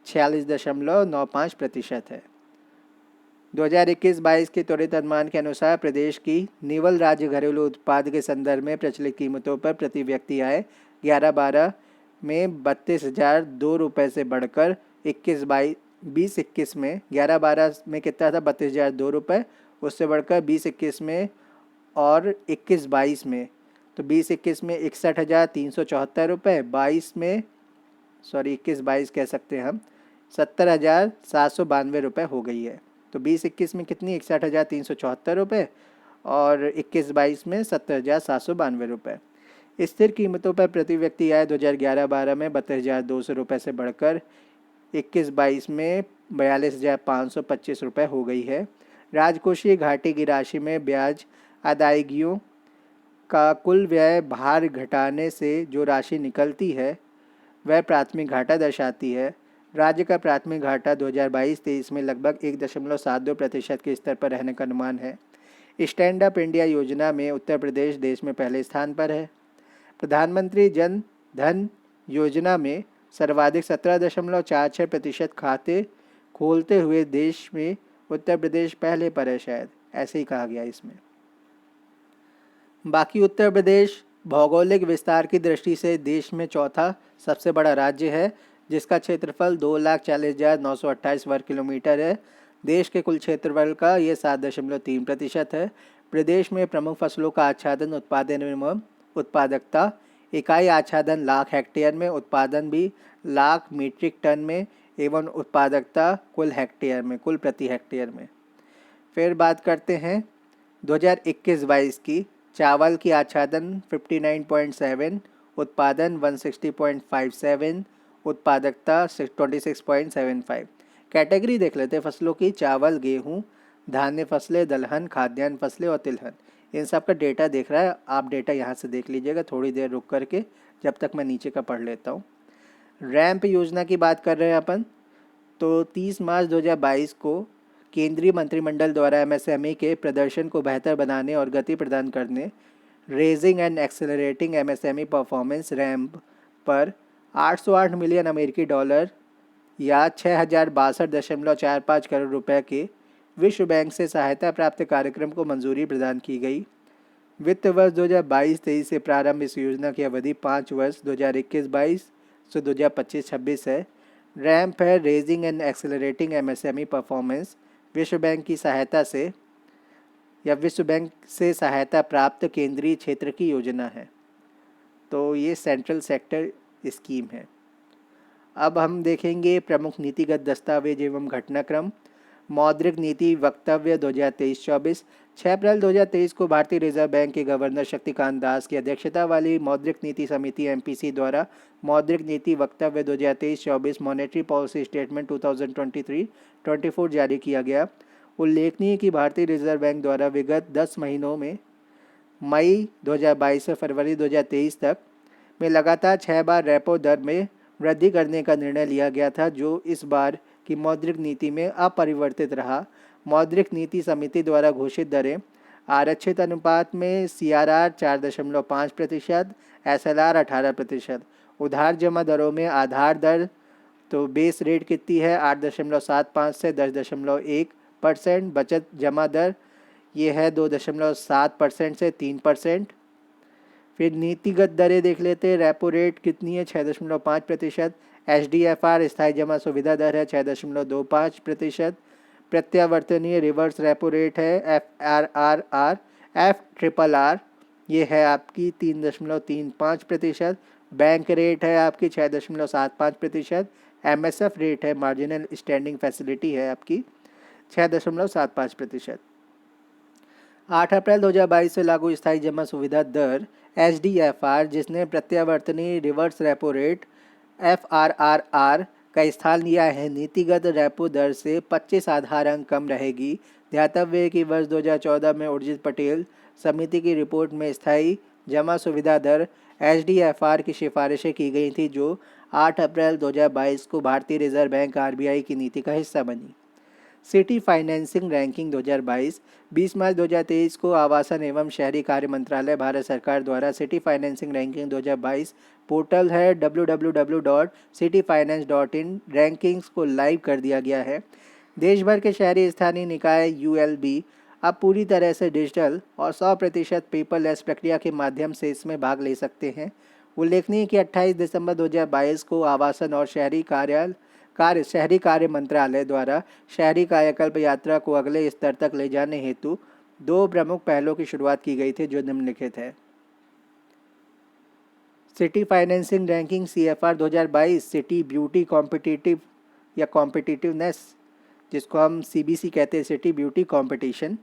46.95% है। 2021-22 के त्वरित अनुमान के अनुसार प्रदेश की निवल राज्य घरेलू उत्पाद के संदर्भ में प्रचलित कीमतों पर प्रति व्यक्ति आय 11-12 में 32,002 रुपये से बढ़कर 20-21 में 11-12 में कितना था, 32,002 रुपये, उससे बढ़कर 20-21 में और 21-22 में, तो 20-21 में 61,374 रुपये, 21-22 कह सकते हैं हम, 70,792 रुपये हो गई है। तो 20-21 में कितनी, 61,374 रुपये, और 21-22 में 70,792 रुपये। स्थिर कीमतों पर प्रति व्यक्ति आय 2011-12 में 32,200 रुपये से बढ़कर 21-22 में 42,525 रुपये हो गई है। राजकोषीय घाटे की राशि में ब्याज अदायगियों का कुल व्यय भार घटाने से जो राशि निकलती है वह प्राथमिक घाटा दर्शाती है। राज्य का प्राथमिक घाटा 2022-23 में लगभग 1.72% के स्तर पर रहने का अनुमान है। स्टैंड अप इंडिया योजना में उत्तर प्रदेश देश में पहले स्थान पर है। प्रधानमंत्री जन धन योजना में सर्वाधिक 17.46% खाते खोलते हुए देश में उत्तर प्रदेश पहले पर है, शायद ऐसे ही कहा गया इसमें। बाकी उत्तर प्रदेश भौगोलिक विस्तार की दृष्टि से देश में चौथा सबसे बड़ा राज्य है, जिसका क्षेत्रफल 2,40,928 वर्ग किलोमीटर है। देश के कुल क्षेत्रफल का ये 7.3% है। प्रदेश में प्रमुख फसलों का आच्छादन, उत्पादन एवं उत्पादकता, इकाई आच्छादन लाख हेक्टेयर में, उत्पादन भी लाख मीट्रिक टन में, एवं उत्पादकता कुल हेक्टेयर में, कुल प्रति हेक्टेयर में। फिर बात करते हैं 2021-22 की। चावल की आच्छादन 59.7, उत्पादन 160.57, उत्पादकता 26.75। कैटेगरी देख लेते हैं फसलों की। चावल, गेहूं, धान्य फसलें, दलहन, खाद्यान्न फसलें और तिलहन, इन सब का डेटा देख रहा है। आप डेटा यहाँ से देख लीजिएगा थोड़ी देर रुक करके, जब तक मैं नीचे का पढ़ लेता हूँ। रैंप योजना की बात कर रहे हैं अपन, तो 30 मार्च 2022 को केंद्रीय मंत्रिमंडल द्वारा MSME के प्रदर्शन को बेहतर बनाने और गति प्रदान करने raising and accelerating MSME performance ramp पर 808 मिलियन अमेरिकी डॉलर या 6,062.45 करोड़ रुपए के विश्व बैंक से सहायता प्राप्त कार्यक्रम को मंजूरी प्रदान की गई। वित्त वर्ष 2022-23 से प्रारंभ इस योजना की अवधि 5 वर्ष 2021-22 से 2025-26 है। रैंप है raising and accelerating MSME performance, विश्व बैंक की सहायता से या विश्व बैंक से सहायता प्राप्त केंद्रीय क्षेत्र की योजना है। तो ये सेंट्रल सेक्टर स्कीम है। अब हम देखेंगे प्रमुख नीतिगत दस्तावेज एवं घटनाक्रम। मौद्रिक नीति वक्तव्य 2023-24। 6 अप्रैल 2023 को भारतीय रिजर्व बैंक के गवर्नर शक्तिकांत दास की अध्यक्षता वाली मौद्रिक नीति समिति MPC द्वारा मौद्रिक नीति वक्तव्य 2023-24 मॉनेटरी पॉलिसी स्टेटमेंट 2023-24 जारी किया गया। उल्लेखनीय कि भारतीय रिजर्व बैंक द्वारा विगत 10 महीनों में मई 2022 से फरवरी 2023 तक में लगातार 6 बार रेपो दर में वृद्धि करने का निर्णय लिया गया था, जो इस बार की मौद्रिक नीति में अपरिवर्तित रहा। मौद्रिक नीति समिति द्वारा घोषित दरें आरक्षित अनुपात में CRR 4.5%, SLR 18%। उधार जमा दरों में आधार दर तो बेस रेट कितनी है 8.75 से 10.1%। बचत जमा दर ये है 2.7% से 3%। फिर नीतिगत दरें देख लेते हैं। रेपो रेट कितनी है 6.5%। HDFR स्थायी जमा सुविधा दर है 6.25%। प्रत्यावर्तनीय रिवर्स रेपो रेट है FRRR ये है आपकी 3.35%। बैंक रेट है आपकी 6.75%। MSF रेट है, मार्जिनल स्टैंडिंग फैसिलिटी है आपकी 6.75%। 8 अप्रैल 2022 से लागू स्थायी जमा सुविधा दर SDFR, जिसने प्रत्यावर्तनी रिवर्स रेपो रेट FRRR का स्थान लिया है, नीतिगत रेपो दर से 25 आधार अंक कम रहेगी। ध्यातव्य है कि वर्ष 2014 में उर्जित पटेल समिति की रिपोर्ट में स्थायी जमा सुविधा दर SDFR की सिफारिशें की गई थी, जो 8 अप्रैल 2022 को भारतीय रिजर्व बैंक RBI की नीति का हिस्सा बनी। सिटी फाइनेंसिंग रैंकिंग 2022 20 मार्च 2023 को आवासन एवं शहरी कार्य मंत्रालय भारत सरकार द्वारा सिटी फाइनेंसिंग रैंकिंग 2022 पोर्टल है www.cityfinance.in रैंकिंग्स को लाइव कर दिया गया है। देश भर के शहरी स्थानीय निकाय ULB अब पूरी तरह से डिजिटल और 100% पेपरलेस प्रक्रिया के माध्यम से इसमें भाग ले सकते हैं। उल्लेखनीय है कि 28 दिसंबर 2022 को आवासन और शहरी कार्य मंत्रालय द्वारा शहरी कायाकल्प यात्रा को अगले स्तर तक ले जाने हेतु 2 प्रमुख पहलों की शुरुआत की गई थी, जो निम्नलिखित है। City financing ranking CFR 2022 city beauty competitive या कॉम्पिटिटिवनेस, जिसको हम CBC कहते हैं, city beauty competition.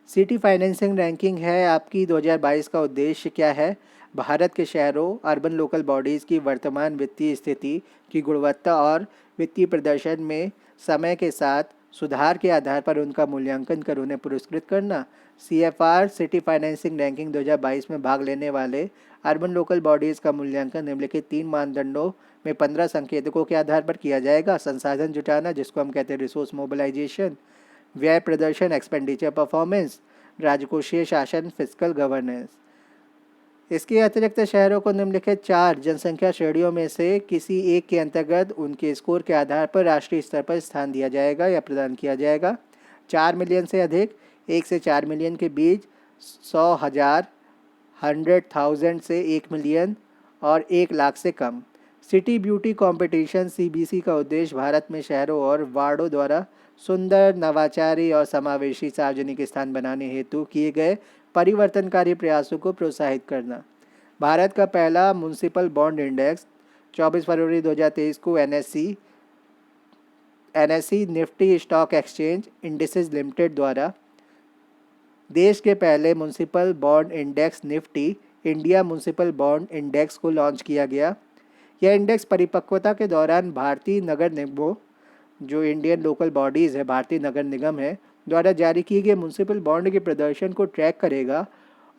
City financing ranking है आपकी 2022 का उद्देश्य क्या है? भारत के शहरों, अर्बन लोकल बॉडीज़ की वर्तमान वित्तीय स्थिति की गुणवत्ता और वित्तीय प्रदर्शन में समय के साथ सुधार के आधार पर उनका मूल्यांकन कर उन्हें पुरस्कृत करना। CFR सिटी फाइनेंसिंग रैंकिंग 2022 में भाग लेने वाले अर्बन लोकल बॉडीज़ का मूल्यांकन निम्नलिखित 3 मानदंडों में 15 संकेतकों के आधार पर किया जाएगा। संसाधन जुटाना, जिसको हम कहते हैं रिसोर्स मोबिलाइजेशन, व्यय प्रदर्शन एक्सपेंडिचर परफॉर्मेंस, राजकोषीय शासन फिस्कल गवर्नेंस। इसके अतिरिक्त शहरों को निम्नलिखित 4 जनसंख्या श्रेणियों में से किसी एक के अंतर्गत उनके स्कोर के आधार पर राष्ट्रीय स्तर पर स्थान दिया जाएगा या प्रदान किया जाएगा। 4 मिलियन से अधिक, 1 से 4 मिलियन के बीच, 100,000, 100,000 से 1 मिलियन और 1 लाख से कम। सिटी ब्यूटी कंपटीशन CBC का उद्देश्य भारत में शहरों और वार्डों द्वारा सुंदर, नवाचारी और समावेशी सार्वजनिक स्थान बनाने हेतु किए गए परिवर्तनकारी प्रयासों को प्रोत्साहित करना। भारत का पहला म्युनिसिपल बॉन्ड इंडेक्स 24 फरवरी 2023 को NSE Nifty stock exchange indices limited द्वारा देश के पहले municipal bond index Nifty India municipal bond index को लॉन्च किया गया। यह इंडेक्स परिपक्वता के दौरान भारतीय नगर निगमों, जो इंडियन लोकल बॉडीज़ है, भारतीय नगर निगम है, द्वारा जारी किए गए म्युनिसिपल बॉन्ड के प्रदर्शन को ट्रैक करेगा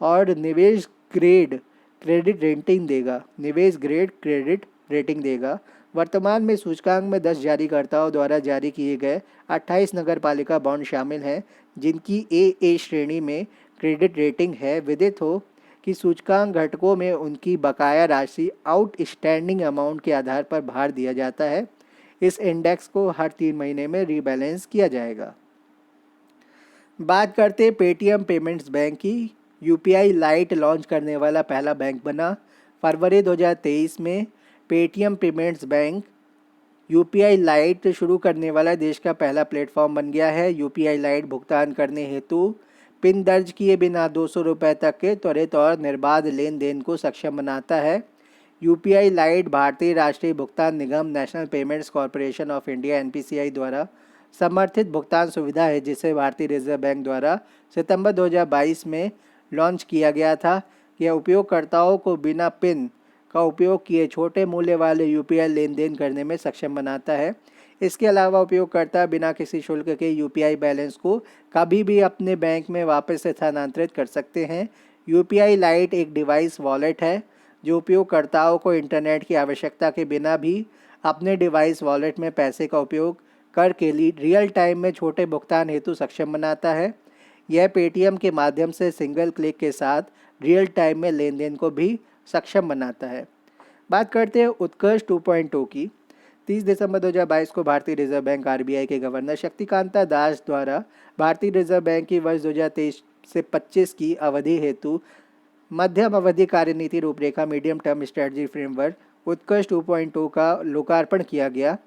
और निवेश ग्रेड क्रेडिट रेटिंग देगा। वर्तमान में सूचकांक में 10 जारीकर्ताओं द्वारा जारी किए गए 28 नगरपालिका बॉन्ड शामिल हैं, जिनकी AA श्रेणी में क्रेडिट रेटिंग है। विदित हो कि सूचकांक घटकों में उनकी बकाया राशि आउटस्टैंडिंग अमाउंट के आधार पर भार दिया जाता है। इस इंडेक्स को हर 3 महीने में रीबैलेंस किया जाएगा। बात करते पेटीएम पेमेंट्स बैंक की। UPI लाइट लॉन्च करने वाला पहला बैंक बना। फरवरी 2023 में Paytm payments bank UPI light शुरू करने वाला देश का पहला प्लेटफॉर्म बन गया है। UPI लाइट भुगतान करने हेतु पिन दर्ज किए बिना 200 रुपये तक के त्वरित और निर्बाध लेन देन को सक्षम बनाता है। UPI लाइट भारतीय राष्ट्रीय भुगतान निगम national payments corporation of India NPCI द्वारा समर्थित भुगतान सुविधा है, जिसे भारतीय रिजर्व बैंक द्वारा सितंबर 2022 में लॉन्च किया गया था। यह उपयोगकर्ताओं को बिना पिन का उपयोग किए छोटे मूल्य वाले UPI लेन देन करने में सक्षम बनाता है। इसके अलावा उपयोगकर्ता बिना किसी शुल्क के UPI बैलेंस को कभी भी अपने बैंक में वापस स्थानांतरित कर सकते हैं। UPI लाइट एक डिवाइस वॉलेट है, जो उपयोगकर्ताओं को इंटरनेट की आवश्यकता के बिना भी अपने डिवाइस वॉलेट में पैसे का उपयोग करके रियल टाइम में छोटे भुगतान हेतु सक्षम बनाता है। यह पेटीएम के माध्यम से सिंगल क्लिक के साथ रियल टाइम में लेन देन को भी सक्षम बनाता है। बात करते हैं उत्कर्ष 2.0 की। 30 दिसंबर 2022 को भारतीय रिजर्व बैंक RBI के गवर्नर शक्तिकांता दास द्वारा भारतीय रिजर्व बैंक की वर्ष 2023 से 25 की अवधि हेतु मध्यम अवधि कार्यनीति रूपरेखा मीडियम टर्म स्ट्रेटजी फ्रेमवर्क उत्कर्ष 2.0 का लोकार्पण किया गया।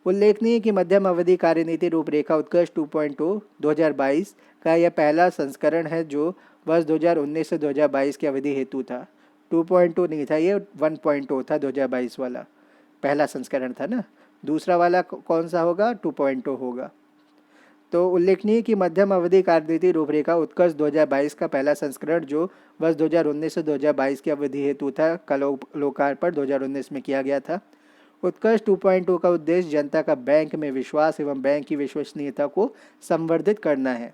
उल्लेखनीय कि मध्यम अवधि कार्यनीति रूपरेखा उत्कर्ष 2.0 2022 का यह पहला संस्करण है, जो वर्ष 2019 से 2022 की अवधि हेतु था। 2.0 नहीं था, ये 1.0 था। 2022 वाला पहला संस्करण था ना। दूसरा वाला कौन सा होगा? 2.0 होगा। तो उल्लेखनीय कि मध्यम अवधि कार्यनीति रूपरेखा उत्कर्ष 2022 का पहला संस्करण जो वर्ष 2019 से 2022 की अवधि हेतु था, का लोकार्पण 2019 में किया गया था। उत्कर्ष 2.0 का उद्देश्य जनता का बैंक में विश्वास एवं बैंक की विश्वसनीयता को संवर्धित करना है।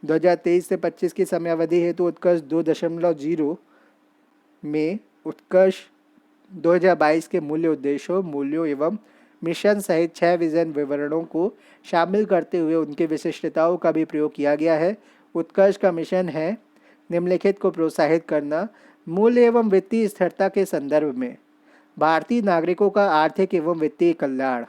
2023 से 25 की समयावधि हेतु उत्कर्ष 2.0 में उत्कर्ष 2022 के मूल्य उद्देश्यों, मूल्यों एवं मिशन सहित 6 विजन विवरणों को शामिल करते हुए उनकी विशिष्टताओं का भी प्रयोग किया गया है। उत्कर्ष का मिशन है निम्नलिखित को प्रोत्साहित करना। मूल्य एवं वित्तीय स्थिरता के संदर्भ में भारतीय नागरिकों का आर्थिक एवं वित्तीय कल्याण।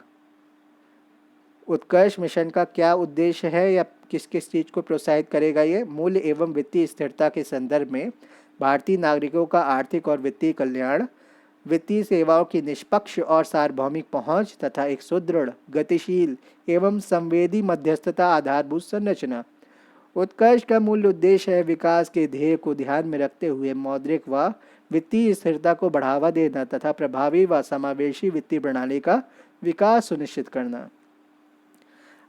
उत्कर्ष मिशन का क्या उद्देश्य है या किस किस चीज़ को प्रोत्साहित करेगा? ये मूल्य एवं वित्तीय स्थिरता के संदर्भ में भारतीय नागरिकों का आर्थिक और वित्तीय कल्याण, वित्तीय सेवाओं की निष्पक्ष और सार्वभौमिक पहुंच तथा एक सुदृढ़, गतिशील एवं संवेदी मध्यस्थता आधारभूत संरचना। उत्कर्ष का मूल उद्देश्य है विकास के ध्येय को ध्यान में रखते हुए मौद्रिक व वित्तीय स्थिरता को बढ़ावा देना तथा प्रभावी व समावेशी वित्तीय प्रणाली का विकास सुनिश्चित करना।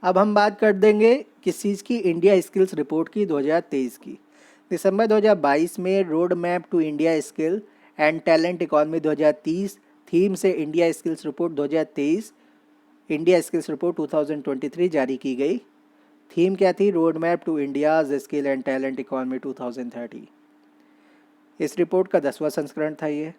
अब हम बात कर देंगे किस चीज़ की? इंडिया स्किल्स रिपोर्ट की 2023 की। दिसंबर 2022 में road map to India skill and talent economy 2030 theme से India skills report 2023, India skills report 2023 जारी की गई। थीम क्या थी? Road map to India's skill and talent economy 2030। इस रिपोर्ट का 10वां संस्करण था ये।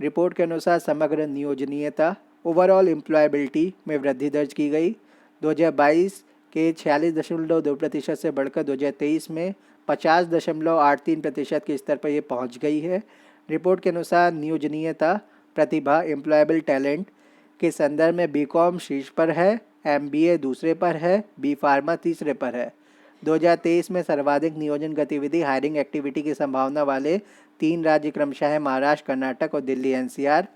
रिपोर्ट के अनुसार समग्र नियोजनीयता, ओवरऑल एम्प्लॉयबिलिटी में वृद्धि दर्ज की गई। 2022 के 46.2% से बढ़कर 2023 में 50.83% के स्तर पर यह पहुंच गई है। रिपोर्ट के अनुसार नियोजनीयता, प्रतिभा, एम्प्लॉयबल टैलेंट के संदर्भ में बीकॉम शीर्ष पर है, एमबीए दूसरे पर है, बी फार्मा तीसरे पर है। 2023 में सर्वाधिक नियोजन गतिविधि हायरिंग एक्टिविटी की संभावना वाले 3 राज्य क्रमशः है महाराष्ट्र, कर्नाटक और दिल्ली एनसीआर।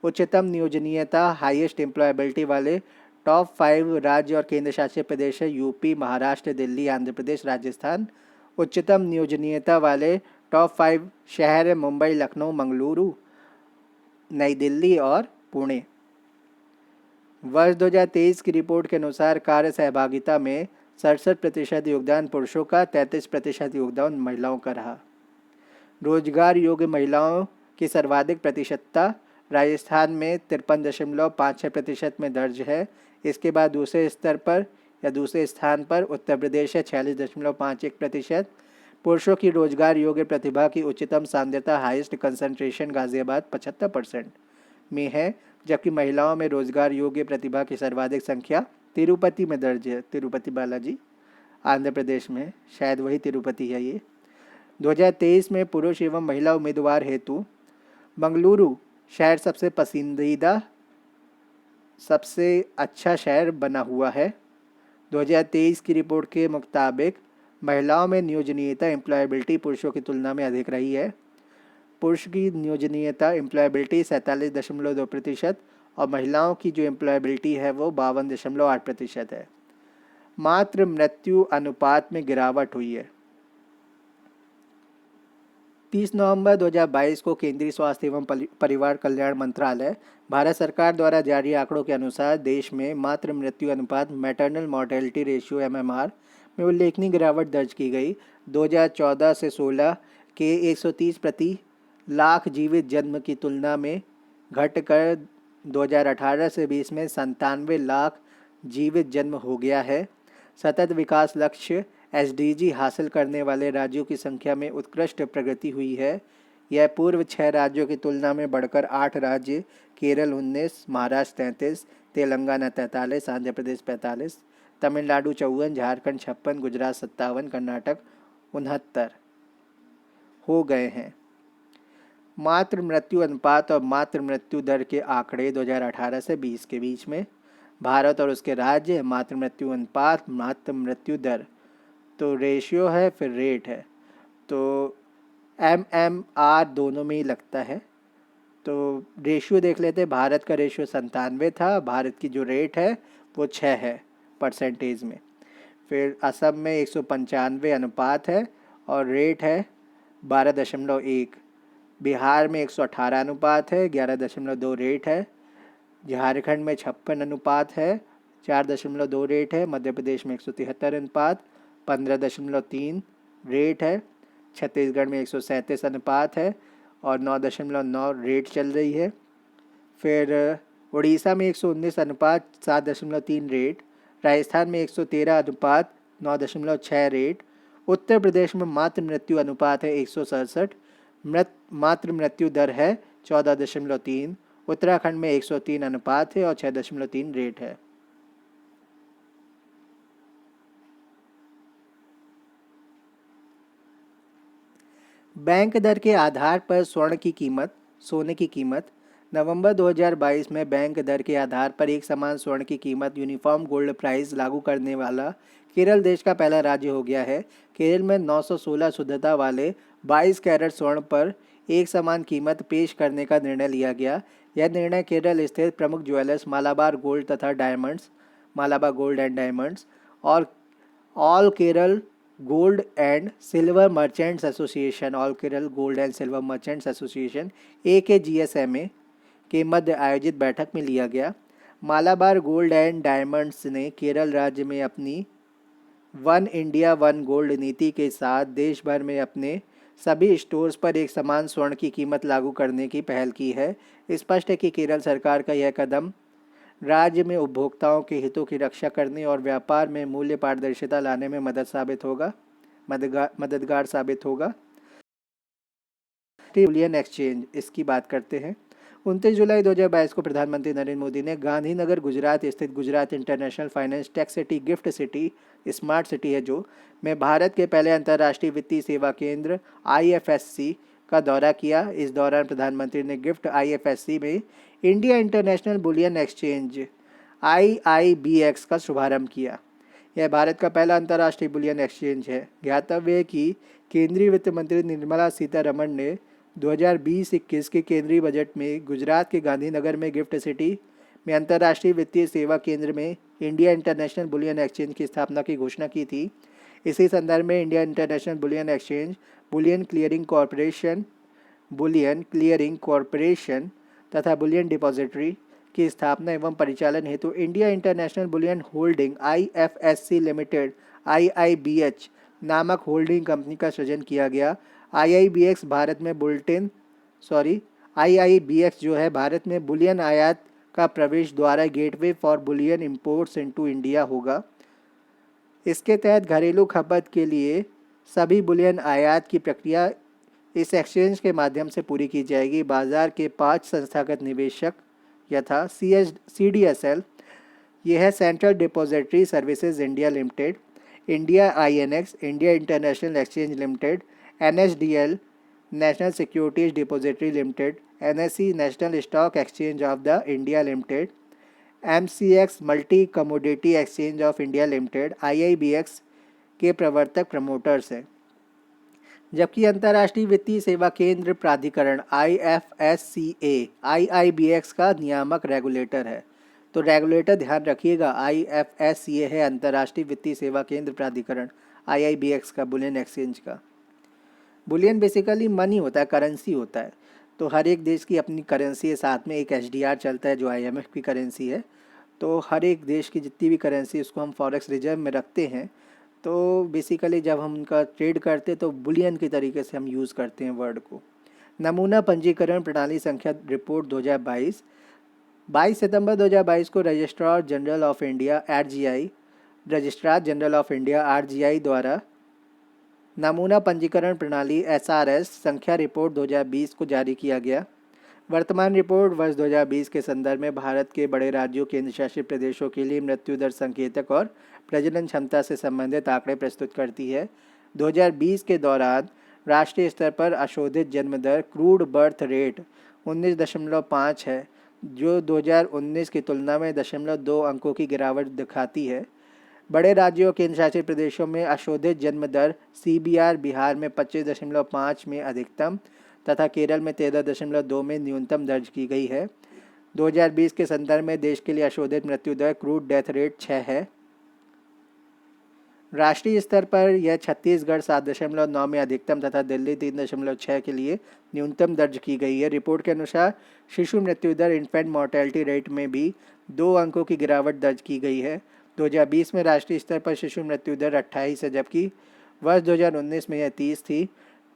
उच्चतम नियोजनीयता हाईएस्ट एम्प्लॉयबिलिटी वाले टॉप 5 राज्य और केंद्र शासित प्रदेश है यूपी, महाराष्ट्र, दिल्ली, आंध्र प्रदेश, राजस्थान। उच्चतम नियोजनीयता वाले टॉप 5 शहर है मुंबई, लखनऊ, मंगलुरु, नई दिल्ली और पुणे। वर्ष 2023 की रिपोर्ट के अनुसार कार्य सहभागिता में 67% योगदान पुरुषों का, 33% योगदान महिलाओं का रहा। रोजगार योग्य महिलाओं की सर्वाधिक प्रतिशतता राजस्थान में 53.56% में दर्ज है। इसके बाद दूसरे स्तर पर या दूसरे स्थान पर उत्तर प्रदेश है 46.51%। पुरुषों की रोजगार योग्य प्रतिभा की उच्चतम सांद्रता हाईएस्ट कंसंट्रेशन गाजियाबाद 75% में है, जबकि महिलाओं में रोजगार योग्य प्रतिभा की सर्वाधिक संख्या तिरुपति में दर्ज है। तिरुपति बालाजी आंध्र प्रदेश में, शायद वही तिरुपति है ये। 2023 में पुरुष एवं महिला उम्मीदवार हेतु मंगलुरु शहर सबसे पसंदीदा, सबसे अच्छा शहर बना हुआ है। 2023 की रिपोर्ट के मुताबिक महिलाओं में नियोजनीयता एम्प्लॉयबिलिटी पुरुषों की तुलना में अधिक रही है। पुरुष की नियोजनीयता एम्प्लॉयबिलिटी 47.2% और महिलाओं की जो एम्प्लॉयबिलिटी है वो 52.8% है। मातृ मृत्यु अनुपात में गिरावट हुई है। 30 नवंबर 2022 को केंद्रीय स्वास्थ्य एवं परिवार कल्याण मंत्रालय भारत सरकार द्वारा जारी आंकड़ों के अनुसार देश में मातृ मृत्यु अनुपात मैटरनल मॉर्टेलिटी रेशियो एमएमआर में उल्लेखनीय गिरावट दर्ज की गई। 2014 से 16 के 130 प्रति लाख जीवित जन्म की तुलना में घटकर 2018 से 20 में 97 लाख जीवित जन्म हो गया है। सतत विकास लक्ष्य एसडीजी हासिल करने वाले राज्यों की संख्या में उत्कृष्ट प्रगति हुई है। यह पूर्व 6 राज्यों की तुलना में बढ़कर 8 राज्य, केरल 19, महाराष्ट्र 33, तेलंगाना 43, आंध्र प्रदेश 45, तमिलनाडु 54, झारखंड 56, गुजरात 57, कर्नाटक 69 हो गए हैं। मातृ मृत्यु अनुपात और मातृ मृत्यु दर के आंकड़े 2018 से 20 के बीच में भारत और उसके राज्य। मातृ मृत्यु अनुपात, मातृ मृत्यु दर तो रेशियो है, फिर रेट है, तो एमएमआर दोनों में ही लगता है। तो रेशियो देख लेते हैं। भारत का रेशियो 97 था, भारत की जो रेट है वो 6 है परसेंटेज में। फिर असम में 195 अनुपात है और रेट है 12.1। बिहार में 118 अनुपात है, 11.2 रेट है। झारखंड में 56 अनुपात है, 4.2 रेट है। मध्य प्रदेश में 173 अनुपात 15.3 रेट है। छत्तीसगढ़ में 137 अनुपात है और 9.9 रेट चल रही है। फिर उड़ीसा में 119 अनुपात 7.3 रेट। राजस्थान में 113 अनुपात 9.6 रेट। उत्तर प्रदेश में मातृ मृत्यु अनुपात है 167। मातृ मृत्यु दर है 14.3। उत्तराखंड में 103 अनुपात है और 6.3 रेट है। बैंक दर के आधार पर सोने की कीमत नवंबर 2022 में बैंक दर के आधार पर एक समान स्वर्ण की कीमत यूनिफॉर्म गोल्ड प्राइस लागू करने वाला केरल देश का पहला राज्य हो गया है। केरल में 916 शुद्धता वाले 22 कैरेट स्वर्ण पर एक समान कीमत पेश करने का निर्णय लिया गया। यह निर्णय केरल स्थित प्रमुख jewellers Malabar gold and diamonds और all Kerala gold and silver merchants association AKGSMA के मध्य आयोजित बैठक में लिया गया। मालाबार गोल्ड एंड डायमंड्स ने केरल राज्य में अपनी वन इंडिया वन गोल्ड नीति के साथ देश भर में अपने सभी स्टोर्स पर एक समान स्वर्ण की कीमत लागू करने की पहल की है। स्पष्ट है कि केरल सरकार का यह कदम राज्य में उपभोक्ताओं के हितों की रक्षा करने और व्यापार में मूल्य पारदर्शिता लाने में मददगार साबित होगा। बुलियन एक्सचेंज, इसकी बात करते हैं। 29 जुलाई 2022 को प्रधानमंत्री नरेंद्र मोदी ने गांधीनगर गुजरात स्थित Gujarat international finance tech city gift city smart city है जो में भारत के पहले अंतर्राष्ट्रीय वित्तीय सेवा केंद्र IFSC का दौरा किया। इस दौरान प्रधानमंत्री ने गिफ्ट IFSC में India international bullion exchange IIBX का शुभारंभ किया। यह भारत का पहला अंतर्राष्ट्रीय बुलियन एक्सचेंज है। ज्ञातव्य है कि केंद्रीय वित्त मंत्री निर्मला सीतारमण ने 2020-21 के केंद्रीय बजट में गुजरात के गांधीनगर में गिफ्ट सिटी में अंतर्राष्ट्रीय वित्तीय सेवा केंद्र में इंडिया इंटरनेशनल बुलियन एक्सचेंज की स्थापना की घोषणा की थी। इसी संदर्भ में India international bullion exchange, Boolean clearing corporation तथा बुलियन डिपॉजिटरी की स्थापना एवं परिचालन हेतु India international bullion holding IFSC limited IIBH नामक होल्डिंग कंपनी का सृजन किया गया। IIBX जो है भारत में बुलियन आयात का प्रवेश द्वारा gateway for Boolean imports into India होगा। इसके तहत घरेलू खपत के लिए सभी बुलियन आयात की प्रक्रिया इस एक्सचेंज के माध्यम से पूरी की जाएगी। बाजार के 5 संस्थागत निवेशक यथा CDSL, यह है central depository services India limited, India INX India international exchange limited, NSDL national securities depository limited, NSE national stock exchange of the India limited, MCX multi commodity exchange of India limited IIBX के प्रवर्तक promoters हैं। जबकि अंतर्राष्ट्रीय वित्तीय सेवा केंद्र प्राधिकरण IFSCA IIBX का नियामक रेगुलेटर है। तो रेगुलेटर ध्यान रखिएगा, IFSCA है अंतर्राष्ट्रीय वित्तीय सेवा केंद्र प्राधिकरण, IIBX का बुलियन एक्सचेंज का। बुलियन बेसिकली मनी होता है, करेंसी होता है। तो हर एक देश की अपनी करेंसी है, साथ में एक SDR चलता है जो IMF की करेंसी है। तो हर एक देश की जितनी भी करेंसी उसको हम फॉरेक्स रिजर्व में रखते हैं। तो बेसिकली जब हम उनका ट्रेड करते हैं तो बुलियन के तरीके से हम यूज़ करते हैं वर्ड को। नमूना पंजीकरण प्रणाली संख्या रिपोर्ट 2022 22 सितंबर 2022 को registrar general of India RGI द्वारा नमूना पंजीकरण प्रणाली SRS संख्या रिपोर्ट 2020 को जारी किया गया। वर्तमान रिपोर्ट वर्ष 2020 के संदर्भ में भारत के बड़े राज्यों, केंद्र शासित प्रदेशों के लिए मृत्यु दर संकेतक और प्रजनन क्षमता से संबंधित आंकड़े प्रस्तुत करती है। 2020 के दौरान राष्ट्रीय स्तर पर अशोधित जन्म दर क्रूड बर्थ रेट 19.5 है, जो 2019 की तुलना में 0.2 अंकों की गिरावट दिखाती है। बड़े राज्यों केंद्र शासित प्रदेशों में अशोधित जन्म दर CBR बिहार में 25.5 में अधिकतम तथा केरल में 13.2 में न्यूनतम दर्ज की गई है। 2020 के संदर्भ में देश के लिए अशोधित मृत्यु दर क्रूड डेथ रेट 6 है। राष्ट्रीय स्तर पर यह छत्तीसगढ़ 7.9 में अधिकतम तथा दिल्ली 3.6 के लिए न्यूनतम दर्ज की गई है। रिपोर्ट के अनुसार शिशु मृत्यु दर इन्फेंट मोर्टेलिटी रेट में भी 2 अंकों की गिरावट दर्ज की गई है। 2020 में राष्ट्रीय स्तर पर शिशु मृत्यु दर 28 है, जबकि वर्ष 2019 में यह 30 थी।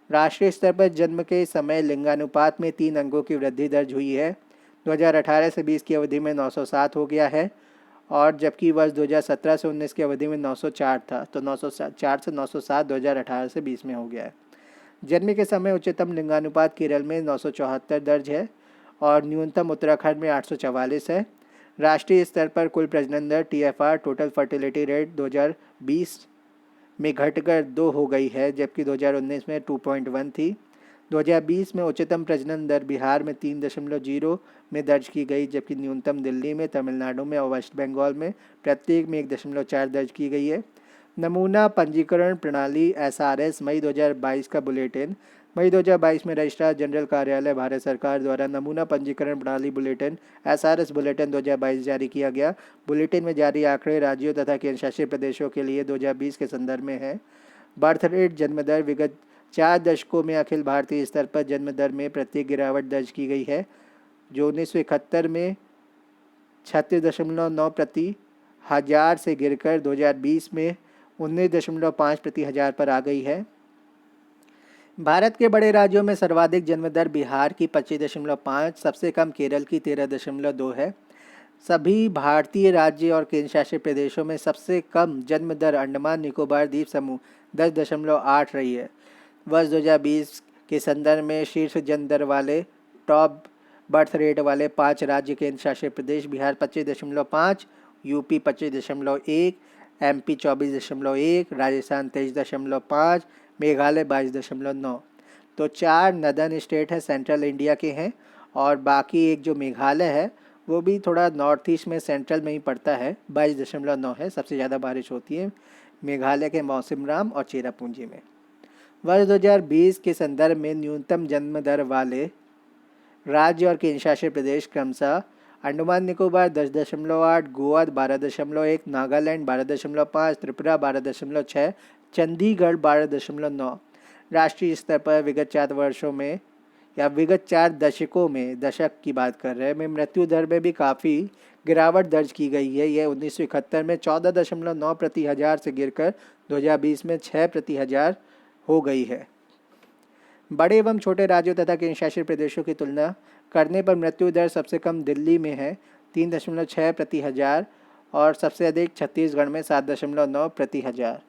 राष्ट्रीय स्तर पर जन्म के समय लिंगानुपात में 3 अंकों की वृद्धि दर्ज हुई है। 2018 से 20 की अवधि में 907 हो गया है, और जबकि वर्ष 2017 से 19 की अवधि में 904 था, तो 904 से 907 2018 से 20 में हो गया है। जन्म के समय उच्चतम लिंगानुपात केरल में 974 दर्ज है और न्यूनतम उत्तराखंड में 844 है। राष्ट्रीय स्तर पर कुल प्रजनन दर TFR टोटल फर्टिलिटी रेट 2020 में घटकर 2 हो गई है, जबकि 2019 में 2.1 थी। 2020 में उच्चतम प्रजनन दर बिहार में 3.0 में दर्ज की गई, जबकि न्यूनतम दिल्ली में, तमिलनाडु में और वेस्ट बंगाल में प्रत्येक में 1.4 दर्ज की गई है। नमूना पंजीकरण प्रणाली SRS मई 2022 का बुलेटिन। मई 2022 में रजिस्ट्रार जनरल कार्यालय भारत सरकार द्वारा नमूना पंजीकरण प्रणाली बुलेटिन SRS बुलेटिन 2022 जारी किया गया। बुलेटिन में जारी आंकड़े राज्यों तथा केंद्रशासित प्रदेशों के लिए 2020 के संदर्भ में है। बर्थ रेट जन्म दर विगत 4 दशकों में अखिल भारतीय स्तर पर जन्म दर में प्रत्येक गिरावट दर्ज की गई है, जो 1971 में 36.9 प्रति हजार से गिरकर 2020 में 19.5 प्रति हजार पर आ गई है। भारत के बड़े राज्यों में सर्वाधिक जन्म दर बिहार की 25.5, सबसे कम केरल की 13.2 है। सभी भारतीय राज्य और केंद्रशासित प्रदेशों में सबसे कम जन्म दर अंडमान निकोबार द्वीप समूह 10.8 रही है। वर्ष 2020 के संदर्भ में शीर्ष जन्म दर वाले टॉप बर्थ रेट वाले 5 राज्य केंद्र शासित प्रदेश: बिहार 25.5, यूपी 25.1, MP 24.1, राजस्थान 23.5, मेघालय 22.9। तो 4 नदर्न स्टेट है, सेंट्रल इंडिया के हैं, और बाकी एक जो मेघालय है वो भी थोड़ा नॉर्थ ईस्ट में सेंट्रल में ही पड़ता है, 22.9 है। सबसे ज़्यादा बारिश होती है मेघालय के मौसिनराम और चेरापूंजी में। वर्ष 2020 के संदर्भ में न्यूनतम जन्म दर वाले राज्य और केंद्रशासित प्रदेश क्रमशः अंडमान निकोबार 10.8, गोवा 12.1, नागालैंड 12.5, त्रिपुरा 12.6, चंडीगढ़ 12.9। राष्ट्रीय स्तर पर विगत 4 वर्षों में या विगत 4 दशकों में, दशक की बात कर रहे हैं, में मृत्यु दर में भी काफ़ी गिरावट दर्ज की गई है। यह 1971 में 14.9 प्रति हजार से गिरकर 2020 में 6 प्रति हजार हो गई है। बड़े एवं छोटे राज्यों तथा केंद्रशासित प्रदेशों की तुलना करने पर मृत्यु दर सबसे कम दिल्ली में है 3.6 प्रति हजार, और सबसे अधिक छत्तीसगढ़ में 7.9 प्रति हजार।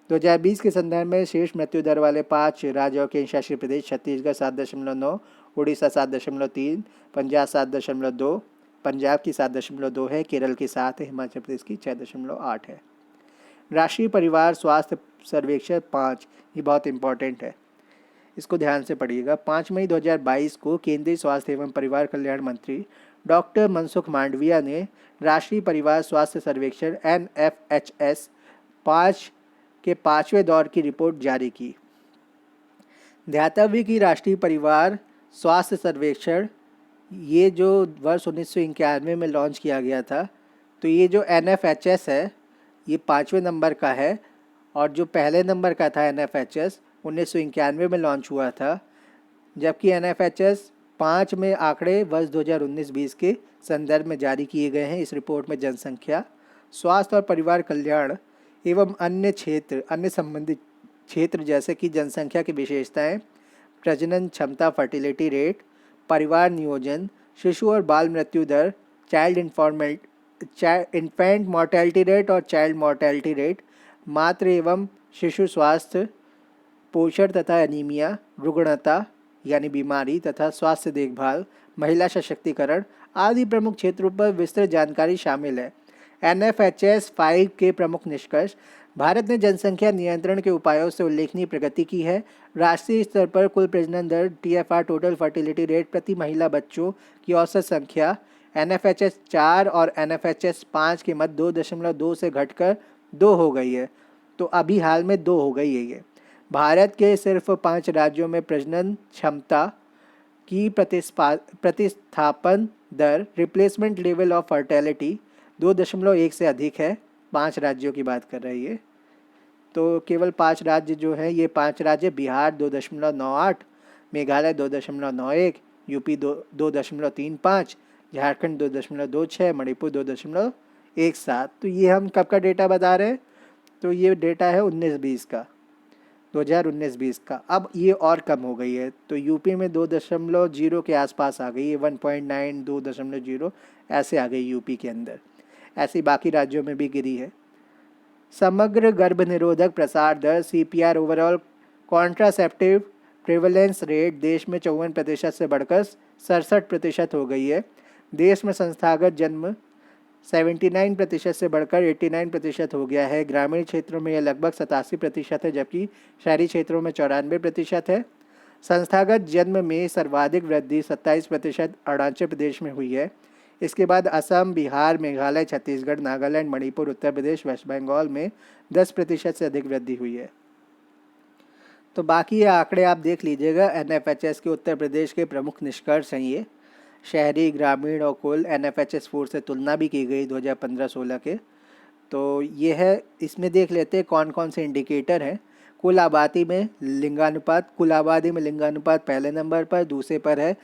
2020 के संदर्भ में शीर्ष मृत्यु दर वाले 5 राज्य और केंद्रशासित प्रदेश: छत्तीसगढ़ 7.9, उड़ीसा 7.3, पंजाब 7.2, पंजाब की 7.2 है, केरल की 7 है, हिमाचल प्रदेश की 6.8 है। राष्ट्रीय परिवार स्वास्थ्य सर्वेक्षण 5, ये बहुत इंपॉर्टेंट है, इसको ध्यान से पढ़िएगा। 5 मई 2022 को केंद्रीय स्वास्थ्य एवं परिवार कल्याण मंत्री डॉक्टर मनसुख मांडविया ने राष्ट्रीय परिवार स्वास्थ्य सर्वेक्षण NFHS 5 के 5वें दौर की रिपोर्ट जारी की। ध्यातव्य की राष्ट्रीय परिवार स्वास्थ्य सर्वेक्षण ये जो वर्ष 1991 में लॉन्च किया गया था, तो ये जो NFHS है ये 5वें नंबर का है, और जो पहले नंबर का था NFHS 1991 में लॉन्च हुआ था, जबकि NFHS 5 में आंकड़े वर्ष 2019-20 के संदर्भ में जारी किए गए हैं। इस रिपोर्ट में जनसंख्या, स्वास्थ्य और परिवार कल्याण एवं अन्य संबंधित क्षेत्र जैसे कि जनसंख्या की विशेषताएं, प्रजनन क्षमता फर्टिलिटी रेट, परिवार नियोजन, शिशु और बाल मृत्यु दर, इन्फेंट मोर्टेलिटी रेट और चाइल्ड मोर्टेलिटी रेट, मातृ एवं शिशु स्वास्थ्य, पोषण तथा एनीमिया, रुग्णता यानी बीमारी तथा स्वास्थ्य देखभाल, महिला सशक्तिकरण आदि प्रमुख क्षेत्रों पर विस्तृत जानकारी शामिल है। NFHS 5 के प्रमुख निष्कर्ष: भारत ने जनसंख्या नियंत्रण के उपायों से उल्लेखनीय प्रगति की है। राष्ट्रीय स्तर पर कुल प्रजनन दर TFR टोटल फर्टिलिटी रेट प्रति महिला बच्चों की औसत संख्या NFHS 4 और NFHS 5 के मध्य 2.2 से घटकर 2 हो गई है। तो अभी हाल में 2 हो गई है ये। भारत के सिर्फ 5 राज्यों में प्रजनन क्षमता की प्रतिस्थापन दर रिप्लेसमेंट लेवल ऑफ फर्टिलिटी 2.1 से अधिक है। 5 राज्यों की बात कर रही है। तो केवल 5 राज्य जो हैं, ये 5 राज्य बिहार 2.98, मेघालय 2.91, यूपी 2.35, झारखंड 2.26, मणिपुर 2.17। तो ये हम कब का डेटा बता रहे हैं? तो ये डेटा है 19-20 का, 2019-20 का। अब ये और कम हो गई है, तो यूपी में 2.0 के आसपास आ गई है, 1.9, 2.0 ऐसे आ गई यूपी के अंदर। ऐसी बाकी राज्यों में भी गिरी है। समग्र गर्भनिरोधक प्रसार दर CPR overall contraceptive prevalence rate देश में 54% से बढ़कर 67% हो गई है। देश में संस्थागत जन्म 79% से बढ़कर 89% हो गया है। ग्रामीण क्षेत्रों में यह लगभग 87% है, जबकि शहरी क्षेत्रों में 94% है। संस्थागत जन्म में सर्वाधिक वृद्धि 27% अरुणाचल प्रदेश में हुई है। इसके बाद असम, बिहार, मेघालय, छत्तीसगढ़, नागालैंड, मणिपुर, उत्तर प्रदेश, वेस्ट बंगाल में 10% से अधिक वृद्धि हुई है। तो बाकी ये आंकड़े आप देख लीजिएगा। NFHS के उत्तर प्रदेश के प्रमुख निष्कर्ष हैं ये। शहरी, ग्रामीण और कुल NFHS 4 से तुलना भी की गई 2015-16 के। तो ये है, इसमें देख लेते हैं कौन कौन से इंडिकेटर हैं। कुल आबादी में लिंगानुपात पहले नंबर पर, दूसरे पर है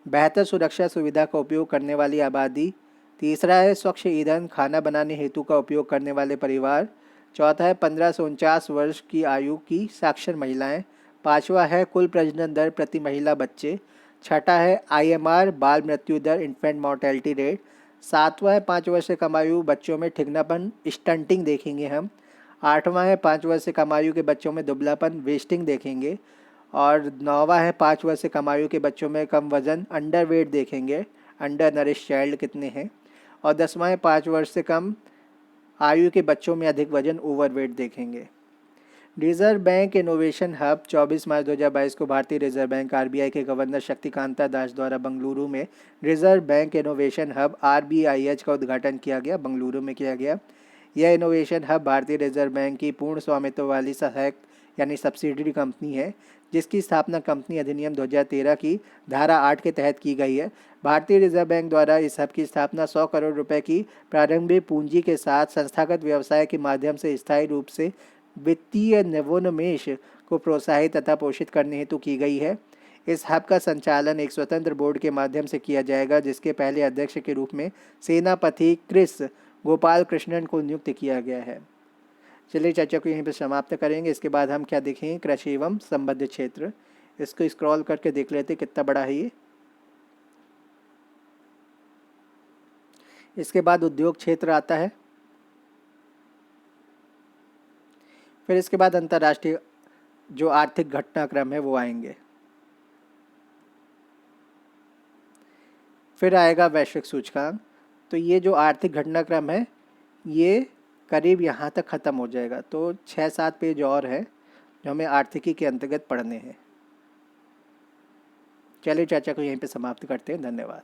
बेहतर सुरक्षा सुविधा का उपयोग करने वाली आबादी, तीसरा है स्वच्छ ईंधन खाना बनाने हेतु का उपयोग करने वाले परिवार, चौथा है 15 से 49 वर्ष की आयु की साक्षर महिलाएं, पांचवा है कुल प्रजनन दर प्रति महिला बच्चे, छठा है IMR बाल मृत्यु दर इन्फेंट मोर्टेलिटी रेट, सातवां है 5 वर्ष से कम आयु बच्चों में ठिगनापन स्टंटिंग देखेंगे हम, आठवां है 5 वर्ष से कम आयु के बच्चों में दुबलापन वेस्टिंग देखेंगे, और नौवां है 5 वर्ष से कम आयु के बच्चों में कम वजन अंडर वेट देखेंगे, अंडर नरिश चाइल्ड कितने हैं, और 10वां है 5 वर्ष से कम आयु के बच्चों में अधिक वजन ओवरवेट देखेंगे। रिजर्व बैंक इनोवेशन हब 24 मार्च 2022 को भारतीय रिजर्व बैंक RBI के गवर्नर शक्तिकांता दास द्वारा बंगलुरु में reserve bank innovation hub RBIH का उद्घाटन किया गया, बंगलुरु में किया गया। यह इनोवेशन हब भारतीय रिजर्व बैंक की पूर्ण स्वामित्व वाली सहायक यानी सब्सिडरी कंपनी है, जिसकी स्थापना कंपनी अधिनियम 2013 की धारा 8 के तहत की गई है। भारतीय रिजर्व बैंक द्वारा इस हब की स्थापना 100 करोड़ रुपए की प्रारंभिक पूंजी के साथ संस्थागत व्यवसाय के माध्यम से स्थायी रूप से वित्तीय नवोन्मेष को प्रोत्साहित तथा पोषित करने हेतु की गई है। इस हब का संचालन एक स्वतंत्र बोर्ड के माध्यम से किया जाएगा, जिसके पहले अध्यक्ष के रूप में सेनापति क्रिस गोपाल कृष्णन को नियुक्त किया गया है। चलिए चर्चा को यहीं पर समाप्त करेंगे। इसके बाद हम क्या देखेंगे, कृषि एवं संबद्ध क्षेत्र। इसको स्क्रॉल करके देख लेते कितना बड़ा है ये। इसके बाद उद्योग क्षेत्र आता है, फिर इसके बाद अंतर्राष्ट्रीय जो आर्थिक घटनाक्रम है वो आएंगे, फिर आएगा वैश्विक सूचकांक। तो ये जो आर्थिक घटनाक्रम है ये करीब यहाँ तक ख़त्म हो जाएगा। तो 6-7 पेज और है जो हमें आर्थिकी के अंतर्गत पढ़ने हैं। चलिए चर्चा को यहीं पे समाप्त करते हैं। धन्यवाद।